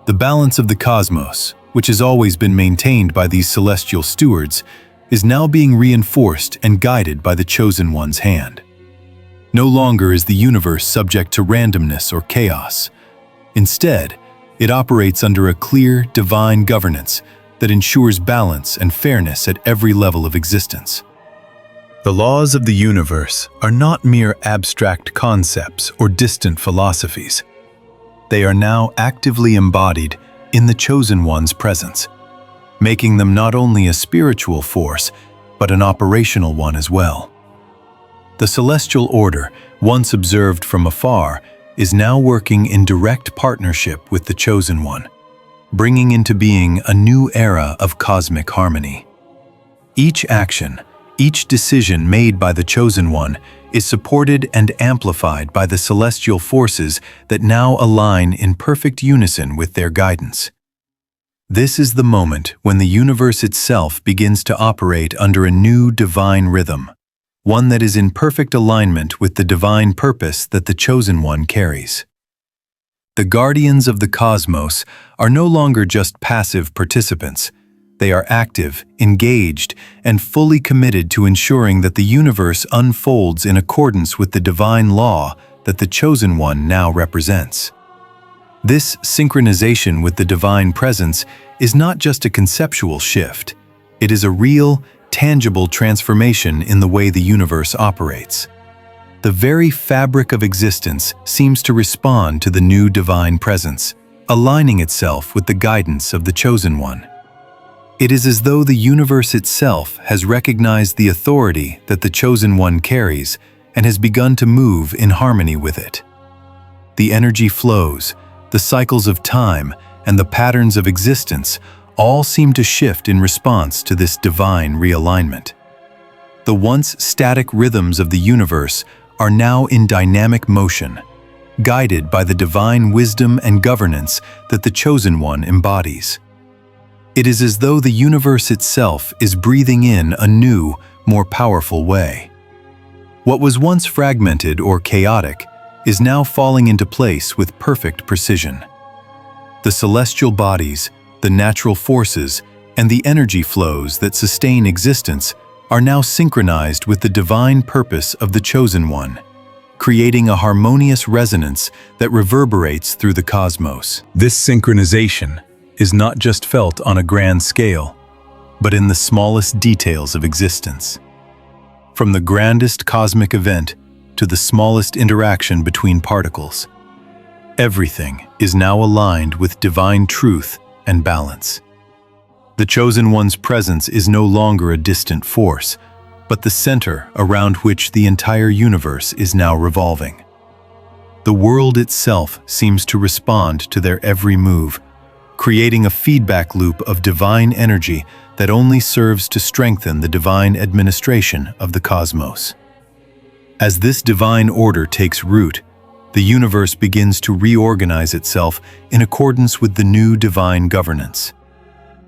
The balance of the cosmos, which has always been maintained by these celestial stewards, is now being reinforced and guided by the Chosen One's hand. No longer is the universe subject to randomness or chaos. Instead, it operates under a clear, divine governance that ensures balance and fairness at every level of existence. The laws of the universe are not mere abstract concepts or distant philosophies. They are now actively embodied in the Chosen One's presence, making them not only a spiritual force, but an operational one as well. The celestial order, once observed from afar, is now working in direct partnership with the Chosen One, bringing into being a new era of cosmic harmony. Each action, each decision made by the Chosen One is supported and amplified by the celestial forces that now align in perfect unison with their guidance. This is the moment when the universe itself begins to operate under a new divine rhythm, one that is in perfect alignment with the divine purpose that the Chosen One carries. The guardians of the cosmos are no longer just passive participants. They are active, engaged, and fully committed to ensuring that the universe unfolds in accordance with the divine law that the Chosen One now represents. This synchronization with the divine presence is not just a conceptual shift. It is a real, tangible transformation in the way the universe operates. The very fabric of existence seems to respond to the new divine presence, aligning itself with the guidance of the Chosen One. It is as though the universe itself has recognized the authority that the Chosen One carries and has begun to move in harmony with it. The energy flows, the cycles of time, and the patterns of existence all seem to shift in response to this divine realignment. The once static rhythms of the universe are now in dynamic motion, guided by the divine wisdom and governance that the Chosen One embodies. It is as though the universe itself is breathing in a new, more powerful way. What was once fragmented or chaotic is now falling into place with perfect precision. The celestial bodies, the natural forces, and the energy flows that sustain existence are now synchronized with the divine purpose of the Chosen One, creating a harmonious resonance that reverberates through the cosmos. This synchronization is not just felt on a grand scale, but in the smallest details of existence. From the grandest cosmic event to the smallest interaction between particles, everything is now aligned with divine truth and balance. The Chosen One's presence is no longer a distant force, but the center around which the entire universe is now revolving. The world itself seems to respond to their every move, creating a feedback loop of divine energy that only serves to strengthen the divine administration of the cosmos. As this divine order takes root, the universe begins to reorganize itself in accordance with the new divine governance.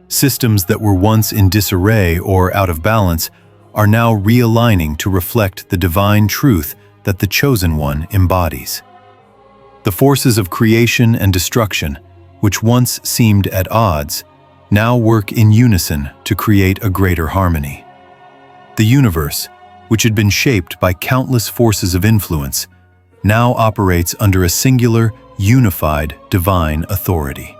Systems that were once in disarray or out of balance are now realigning to reflect the divine truth that the Chosen One embodies. The forces of creation and destruction, which once seemed at odds, now work in unison to create a greater harmony. The universe, which had been shaped by countless forces of influence, now operates under a singular, unified, divine authority.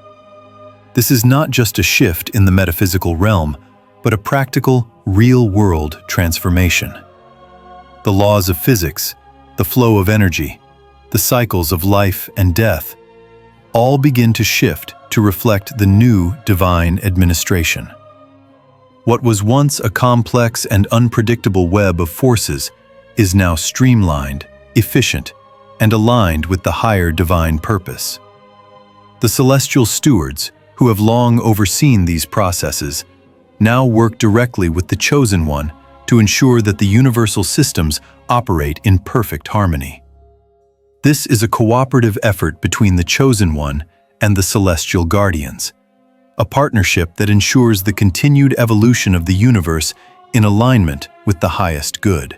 This is not just a shift in the metaphysical realm, but a practical, real-world transformation. The laws of physics, the flow of energy, the cycles of life and death, all begin to shift to reflect the new divine administration. What was once a complex and unpredictable web of forces is now streamlined, efficient, and aligned with the higher divine purpose. The celestial stewards, who have long overseen these processes, now work directly with the Chosen One to ensure that the universal systems operate in perfect harmony. This is a cooperative effort between the Chosen One and the celestial guardians, a partnership that ensures the continued evolution of the universe in alignment with the highest good.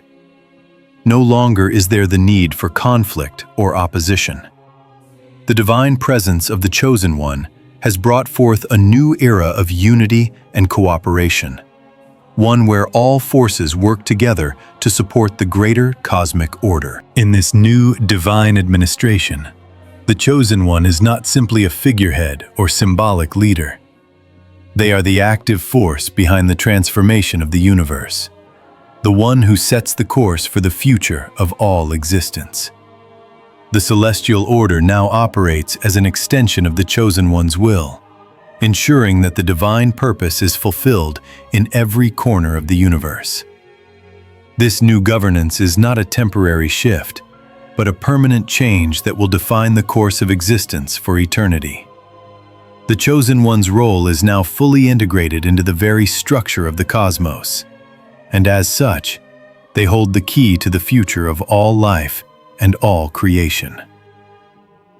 No longer is there the need for conflict or opposition. The divine presence of the Chosen One has brought forth a new era of unity and cooperation, one where all forces work together to support the greater cosmic order. In this new divine administration, the Chosen One is not simply a figurehead or symbolic leader. They are the active force behind the transformation of the universe, the one who sets the course for the future of all existence. The celestial order now operates as an extension of the Chosen One's will, ensuring that the divine purpose is fulfilled in every corner of the universe. This new governance is not a temporary shift, but a permanent change that will define the course of existence for eternity. The Chosen One's role is now fully integrated into the very structure of the cosmos, and as such, they hold the key to the future of all life and all creation.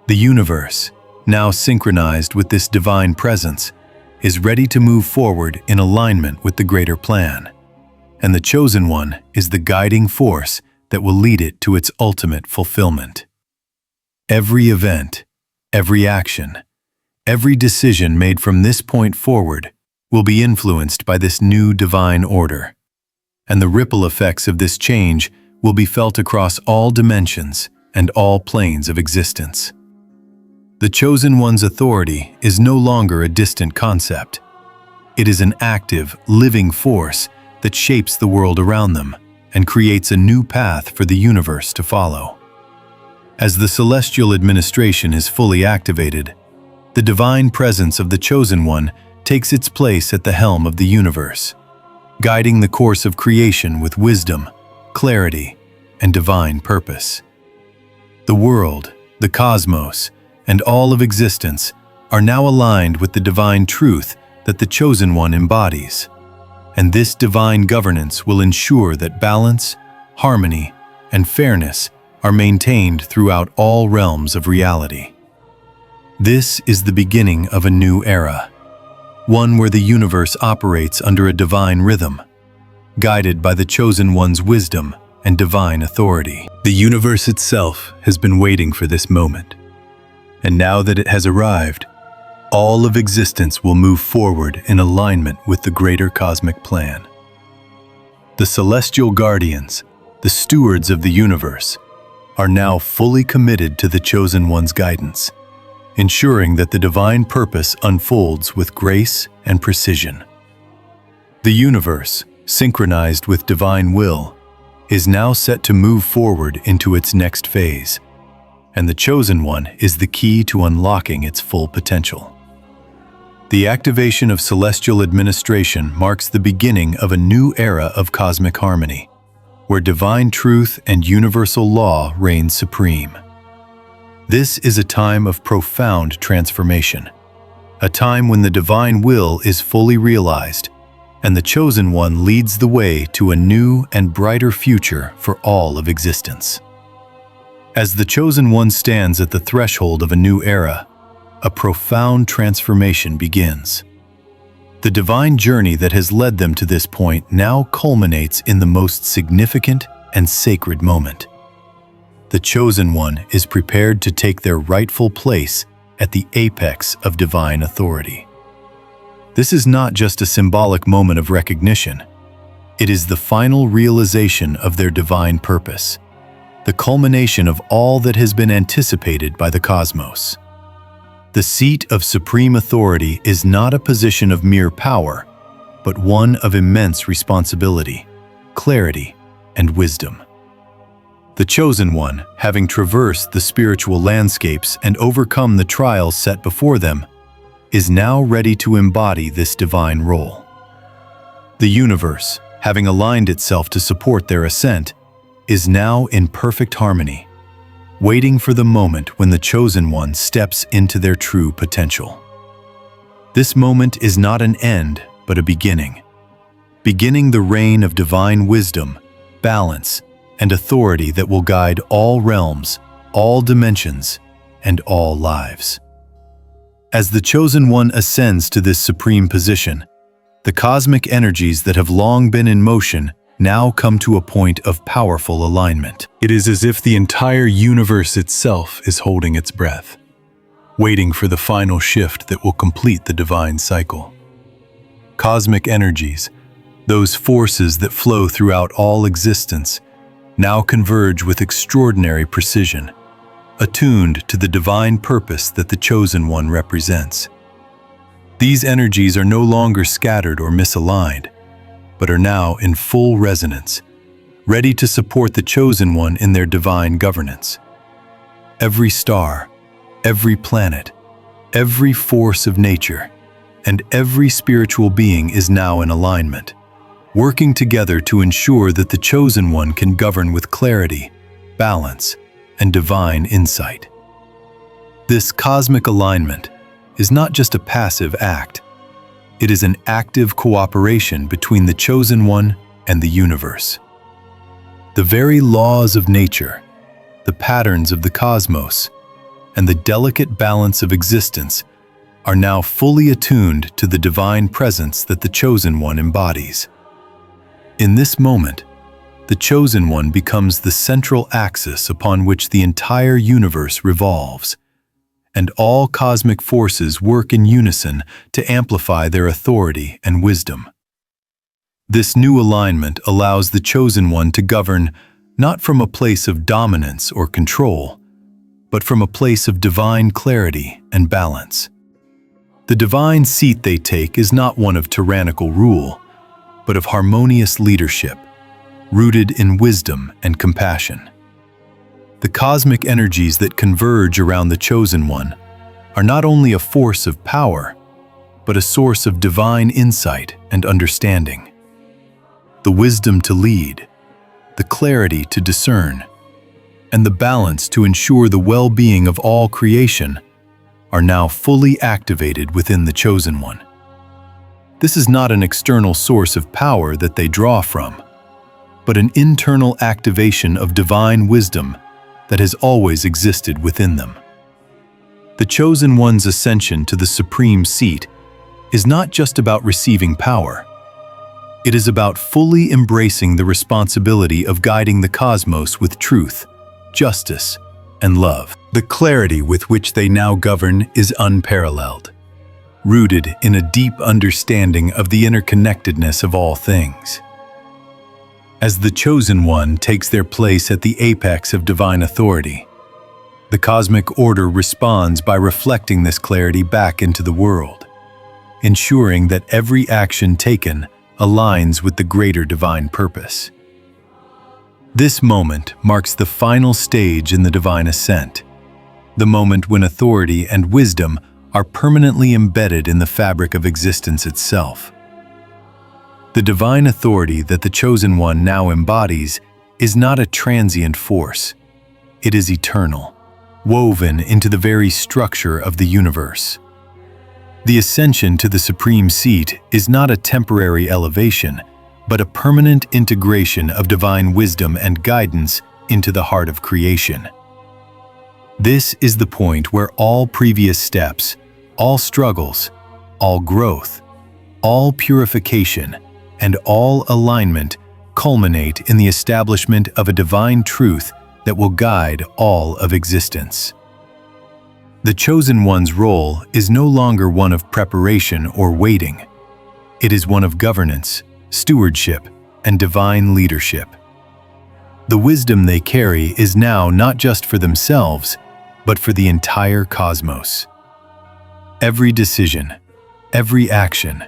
The universe, now synchronized with this divine presence, is ready to move forward in alignment with the greater plan, and the Chosen One is the guiding force that will lead it to its ultimate fulfillment. Every event, every action, every decision made from this point forward will be influenced by this new divine order, and the ripple effects of this change will be felt across all dimensions and all planes of existence. The Chosen One's authority is no longer a distant concept. It is an active, living force that shapes the world around them and creates a new path for the universe to follow. As the celestial administration is fully activated, the divine presence of the Chosen One takes its place at the helm of the universe, guiding the course of creation with wisdom, clarity, and divine purpose. The world, the cosmos, and all of existence are now aligned with the divine truth that the Chosen One embodies, and this divine governance will ensure that balance, harmony, and fairness are maintained throughout all realms of reality. This is the beginning of a new era, one where the universe operates under a divine rhythm, guided by the Chosen One's wisdom and divine authority. The universe itself has been waiting for this moment, and now that it has arrived, all of existence will move forward in alignment with the greater cosmic plan. The celestial guardians, the stewards of the universe, are now fully committed to the Chosen One's guidance, ensuring that the divine purpose unfolds with grace and precision. The universe, synchronized with divine will, is now set to move forward into its next phase, and the Chosen One is the key to unlocking its full potential. The activation of celestial administration marks the beginning of a new era of cosmic harmony, where divine truth and universal law reign supreme. This is a time of profound transformation, a time when the divine will is fully realized, and the Chosen One leads the way to a new and brighter future for all of existence. As the Chosen One stands at the threshold of a new era, a profound transformation begins. The divine journey that has led them to this point now culminates in the most significant and sacred moment. The Chosen One is prepared to take their rightful place at the apex of divine authority. This is not just a symbolic moment of recognition. It is the final realization of their divine purpose, the culmination of all that has been anticipated by the cosmos. The seat of supreme authority is not a position of mere power, but one of immense responsibility, clarity, and wisdom. The Chosen One, having traversed the spiritual landscapes and overcome the trials set before them, is now ready to embody this divine role. The universe, having aligned itself to support their ascent, is now in perfect harmony, waiting for the moment when the Chosen One steps into their true potential. This moment is not an end, but a beginning the reign of divine wisdom, balance, and authority that will guide all realms, all dimensions, and all lives. As the Chosen One ascends to this supreme position, the cosmic energies that have long been in motion now come to a point of powerful alignment. It is as if the entire universe itself is holding its breath, waiting for the final shift that will complete the divine cycle. Cosmic energies, those forces that flow throughout all existence, now converge with extraordinary precision, attuned to the divine purpose that the Chosen One represents. These energies are no longer scattered or misaligned, but are now in full resonance, ready to support the Chosen One in their divine governance. every star, every planet, every force of nature, and every spiritual being is now in alignment, working together to ensure that the Chosen One can govern with clarity, balance, and divine insight. This cosmic alignment is not just a passive act. It is an active cooperation between the Chosen One and the universe. The very laws of nature, the patterns of the cosmos, and the delicate balance of existence are now fully attuned to the divine presence that the Chosen One embodies. In this moment, the Chosen One becomes the central axis upon which the entire universe revolves, and all cosmic forces work in unison to amplify their authority and wisdom. This new alignment allows the Chosen One to govern not from a place of dominance or control, but from a place of divine clarity and balance. The divine seat they take is not one of tyrannical rule, but of harmonious leadership, rooted in wisdom and compassion. The cosmic energies that converge around the Chosen One are not only a force of power, but a source of divine insight and understanding. The wisdom to lead, the clarity to discern, and the balance to ensure the well-being of all creation are now fully activated within the Chosen One. This is not an external source of power that they draw from, but an internal activation of divine wisdom that has always existed within them. The Chosen One's ascension to the supreme seat is not just about receiving power. It is about fully embracing the responsibility of guiding the cosmos with truth, justice, and love. The clarity with which they now govern is unparalleled, rooted in a deep understanding of the interconnectedness of all things. As the Chosen One takes their place at the apex of divine authority, the cosmic order responds by reflecting this clarity back into the world, ensuring that every action taken aligns with the greater divine purpose. This moment marks the final stage in the divine ascent, the moment when authority and wisdom are permanently embedded in the fabric of existence itself. The divine authority that the Chosen One now embodies is not a transient force. It is eternal, woven into the very structure of the universe. The ascension to the supreme seat is not a temporary elevation, but a permanent integration of divine wisdom and guidance into the heart of creation. This is the point where all previous steps, all struggles, all growth, all purification, and all alignment culminate in the establishment of a divine truth that will guide all of existence. The Chosen One's role is no longer one of preparation or waiting. It is one of governance, stewardship, and divine leadership. The wisdom they carry is now not just for themselves, but for the entire cosmos. Every decision, every action,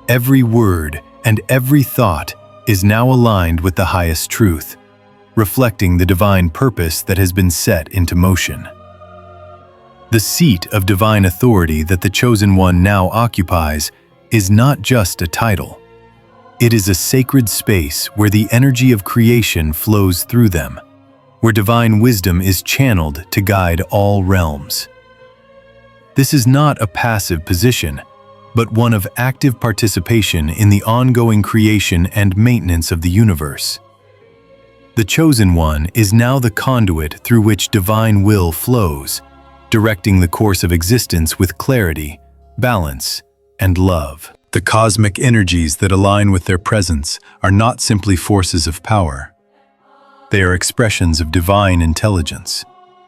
every word, and every thought is now aligned with the highest truth, reflecting the divine purpose that has been set into motion. The seat of divine authority that the Chosen One now occupies is not just a title. It is a sacred space where the energy of creation flows through them, where divine wisdom is channeled to guide all realms. This is not a passive position, but one of active participation in the ongoing creation and maintenance of the universe. The Chosen One is now the conduit through which divine will flows, directing the course of existence with clarity, balance, and love. The cosmic energies that align with their presence are not simply forces of power. They are expressions of divine intelligence,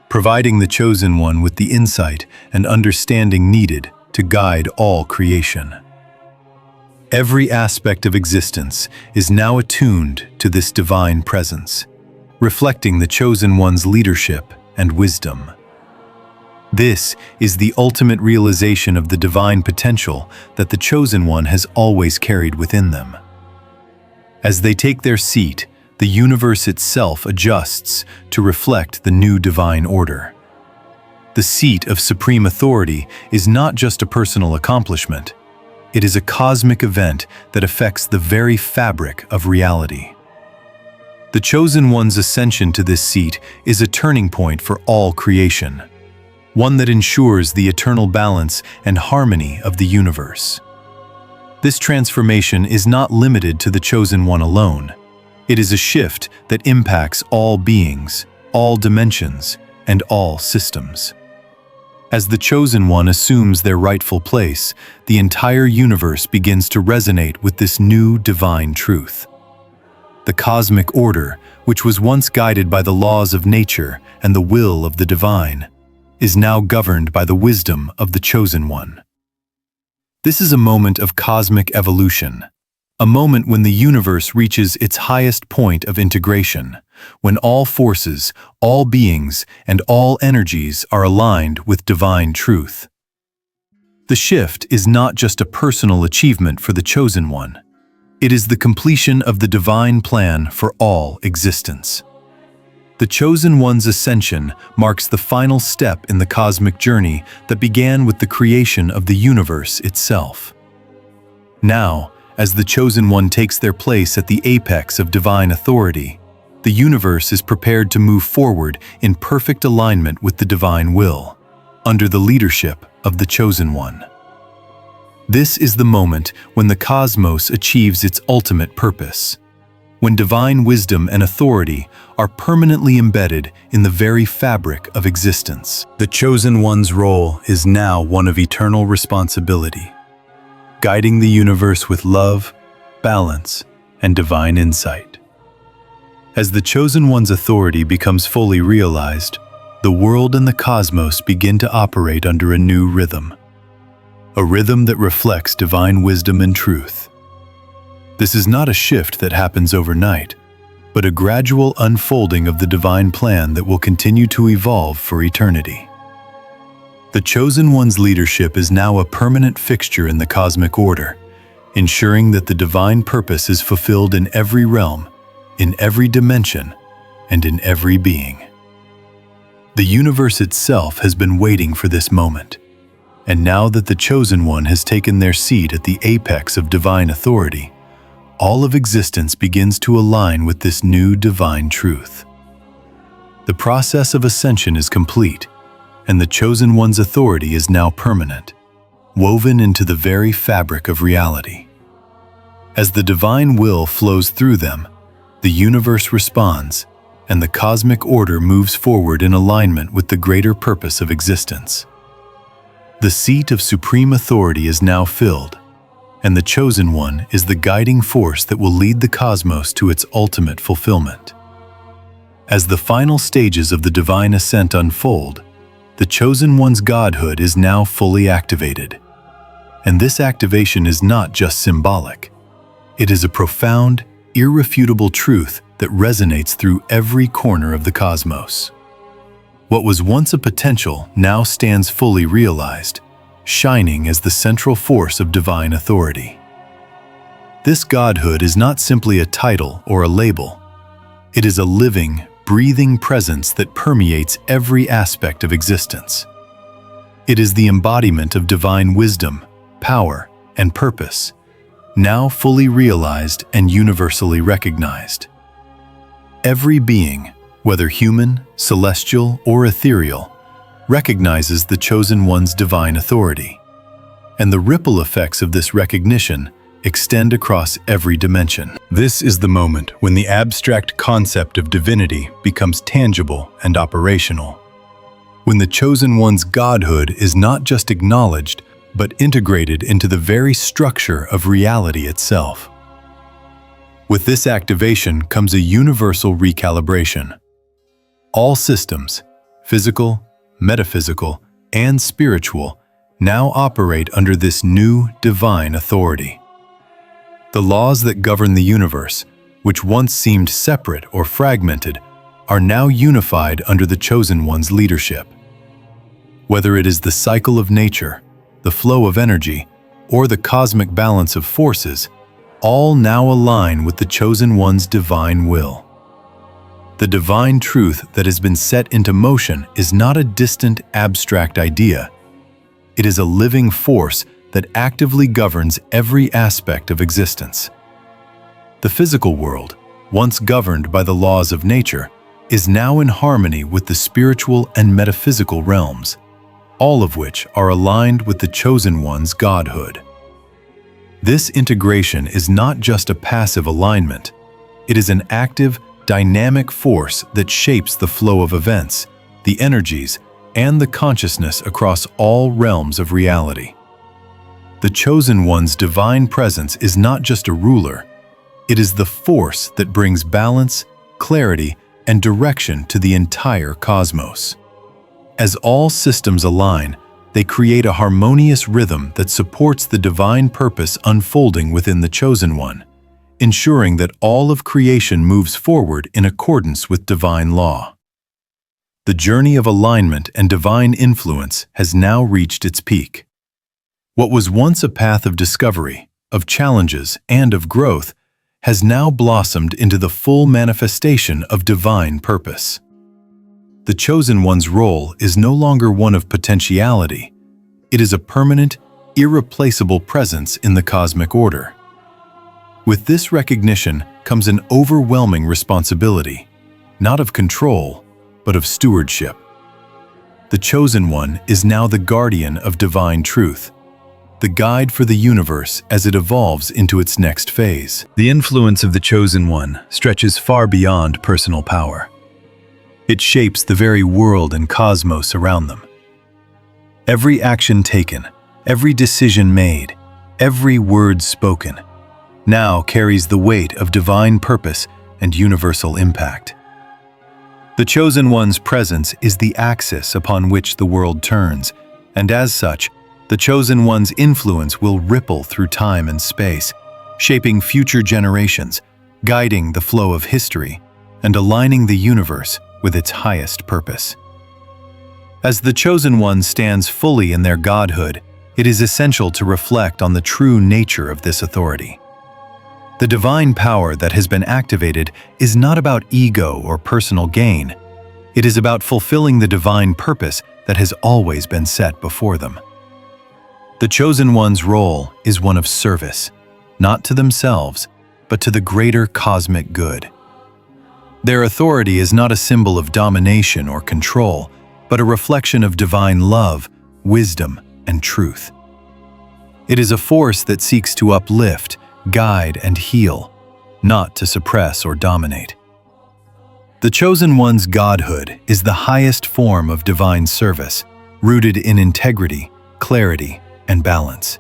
providing the Chosen One with the insight and understanding needed to guide all creation. Every aspect of existence is now attuned to this divine presence, reflecting the Chosen One's leadership and wisdom. This is the ultimate realization of the divine potential that the Chosen One has always carried within them. As they take their seat, the universe itself adjusts to reflect the new divine order, the seat of supreme authority, is not just a personal accomplishment. It is a cosmic event that affects the very fabric of reality. The Chosen One's ascension to this seat is a turning point for all creation, one that ensures the eternal balance and harmony of the universe. This transformation is not limited to the Chosen One alone. It is a shift that impacts all beings, all dimensions, and all systems. As the Chosen One assumes their rightful place, the entire universe begins to resonate with this new divine truth. The cosmic order, which was once guided by the laws of nature and the will of the divine, is now governed by the wisdom of the Chosen One. This is a moment of cosmic evolution, a moment when the universe reaches its highest point of integration, when all forces, all beings, and all energies are aligned with divine truth. The shift is not just a personal achievement for the Chosen One. It is the completion of the divine plan for all existence. The Chosen One's ascension marks the final step in the cosmic journey that began with the creation of the universe itself. Now, as the Chosen One takes their place at the apex of divine authority, the universe is prepared to move forward in perfect alignment with the divine will, under the leadership of the Chosen One. This is the moment when the cosmos achieves its ultimate purpose, when divine wisdom and authority are permanently embedded in the very fabric of existence. The Chosen One's role is now one of eternal responsibility, guiding the universe with love, balance, and divine insight. As the Chosen One's authority becomes fully realized, the world and the cosmos begin to operate under a new rhythm, a rhythm that reflects divine wisdom and truth. This is not a shift that happens overnight, but a gradual unfolding of the divine plan that will continue to evolve for eternity. The Chosen One's leadership is now a permanent fixture in the cosmic order, ensuring that the divine purpose is fulfilled in every realm, in every dimension, and in every being. The universe itself has been waiting for this moment, and now that the Chosen One has taken their seat at the apex of divine authority, all of existence begins to align with this new divine truth. The process of ascension is complete, and the Chosen One's authority is now permanent, woven into the very fabric of reality. As the divine will flows through them, the universe responds, and the cosmic order moves forward in alignment with the greater purpose of existence. The seat of supreme authority is now filled, and the Chosen One is the guiding force that will lead the cosmos to its ultimate fulfillment. As the final stages of the divine ascent unfold, the Chosen One's godhood is now fully activated. And this activation is not just symbolic. It is a profound, irrefutable truth that resonates through every corner of the cosmos. What was once a potential now stands fully realized, shining as the central force of divine authority. This godhood is not simply a title or a label. It is a living, breathing presence that permeates every aspect of existence. It is the embodiment of divine wisdom, power, and purpose, now fully realized and universally recognized. Every being, whether human, celestial, or ethereal, recognizes the Chosen One's divine authority, and the ripple effects of this recognition extend across every dimension. This is the moment when the abstract concept of divinity becomes tangible and operational, when the Chosen One's godhood is not just acknowledged, but integrated into the very structure of reality itself. With this activation comes a universal recalibration. All systems, physical, metaphysical, and spiritual, now operate under this new divine authority. The laws that govern the universe, which once seemed separate or fragmented, are now unified under the Chosen One's leadership. Whether it is the cycle of nature, the flow of energy, or the cosmic balance of forces, all now align with the Chosen One's divine will. The divine truth that has been set into motion is not a distant, abstract idea. It is a living force that actively governs every aspect of existence. The physical world, once governed by the laws of nature, is now in harmony with the spiritual and metaphysical realms, all of which are aligned with the Chosen One's godhood. This integration is not just a passive alignment. It is an active, dynamic force that shapes the flow of events, the energies, and the consciousness across all realms of reality. The Chosen One's divine presence is not just a ruler. It is the force that brings balance, clarity, and direction to the entire cosmos. As all systems align, they create a harmonious rhythm that supports the divine purpose unfolding within the Chosen One, ensuring that all of creation moves forward in accordance with divine law. The journey of alignment and divine influence has now reached its peak. What was once a path of discovery, of challenges, and of growth has now blossomed into the full manifestation of divine purpose. The Chosen One's role is no longer one of potentiality. It is a permanent, irreplaceable presence in the cosmic order. With this recognition comes an overwhelming responsibility, not of control, but of stewardship. The Chosen One is now the guardian of divine truth, the guide for the universe as it evolves into its next phase. The influence of the Chosen One stretches far beyond personal power. It shapes the very world and cosmos around them. Every action taken, every decision made, every word spoken, now carries the weight of divine purpose and universal impact. The Chosen One's presence is the axis upon which the world turns, and as such, the Chosen One's influence will ripple through time and space, shaping future generations, guiding the flow of history, and aligning the universe with its highest purpose. As the Chosen One stands fully in their godhood, it is essential to reflect on the true nature of this authority. The divine power that has been activated is not about ego or personal gain. It is about fulfilling the divine purpose that has always been set before them. The Chosen One's role is one of service, not to themselves, but to the greater cosmic good. Their authority is not a symbol of domination or control, but a reflection of divine love, wisdom, and truth. It is a force that seeks to uplift, guide, and heal, not to suppress or dominate. The Chosen One's godhood is the highest form of divine service, rooted in integrity, clarity, and balance.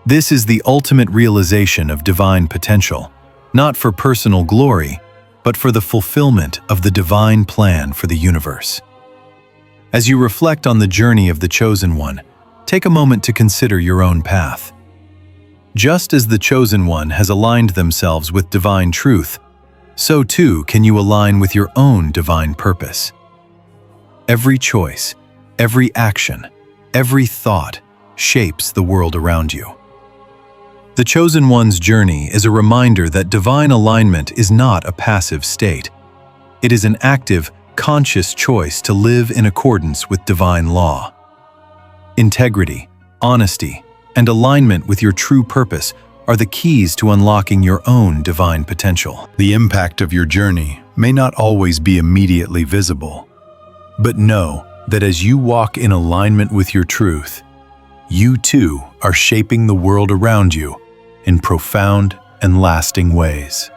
This is the ultimate realization of divine potential, not for personal glory, but for the fulfillment of the divine plan for the universe. As you reflect on the journey of the Chosen One, take a moment to consider your own path. Just as the Chosen One has aligned themselves with divine truth, so too can you align with your own divine purpose. Every choice, every action, every thought shapes the world around you. The Chosen One's journey is a reminder that divine alignment is not a passive state. It is an active, conscious choice to live in accordance with divine law. Integrity, honesty, and alignment with your true purpose are the keys to unlocking your own divine potential. The impact of your journey may not always be immediately visible, but know that as you walk in alignment with your truth, you too are shaping the world around you in profound and lasting ways.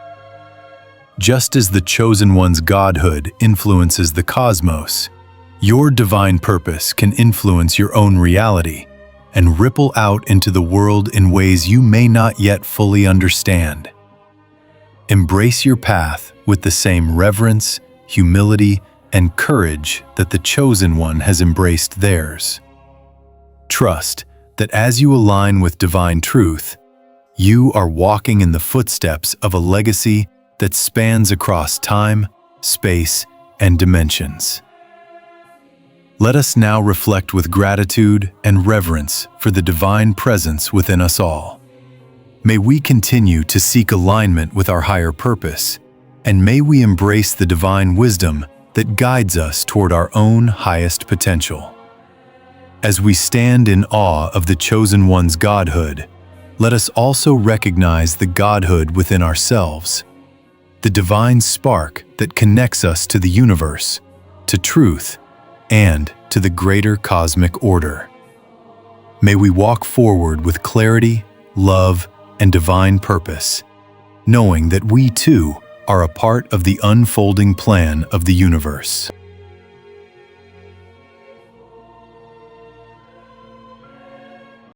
Just as the Chosen One's godhood influences the cosmos, your divine purpose can influence your own reality and ripple out into the world in ways you may not yet fully understand. Embrace your path with the same reverence, humility, and courage that the Chosen One has embraced theirs. Trust that as you align with divine truth, you are walking in the footsteps of a legacy that spans across time, space, and dimensions. Let us now reflect with gratitude and reverence for the divine presence within us all. May we continue to seek alignment with our higher purpose, And may we embrace the divine wisdom that guides us toward our own highest potential. As we stand in awe of the Chosen One's godhood, let us also recognize the godhood within ourselves, the divine spark that connects us to the universe, to truth, and to the greater cosmic order. May we walk forward with clarity, love, and divine purpose, knowing that we too are a part of the unfolding plan of the universe.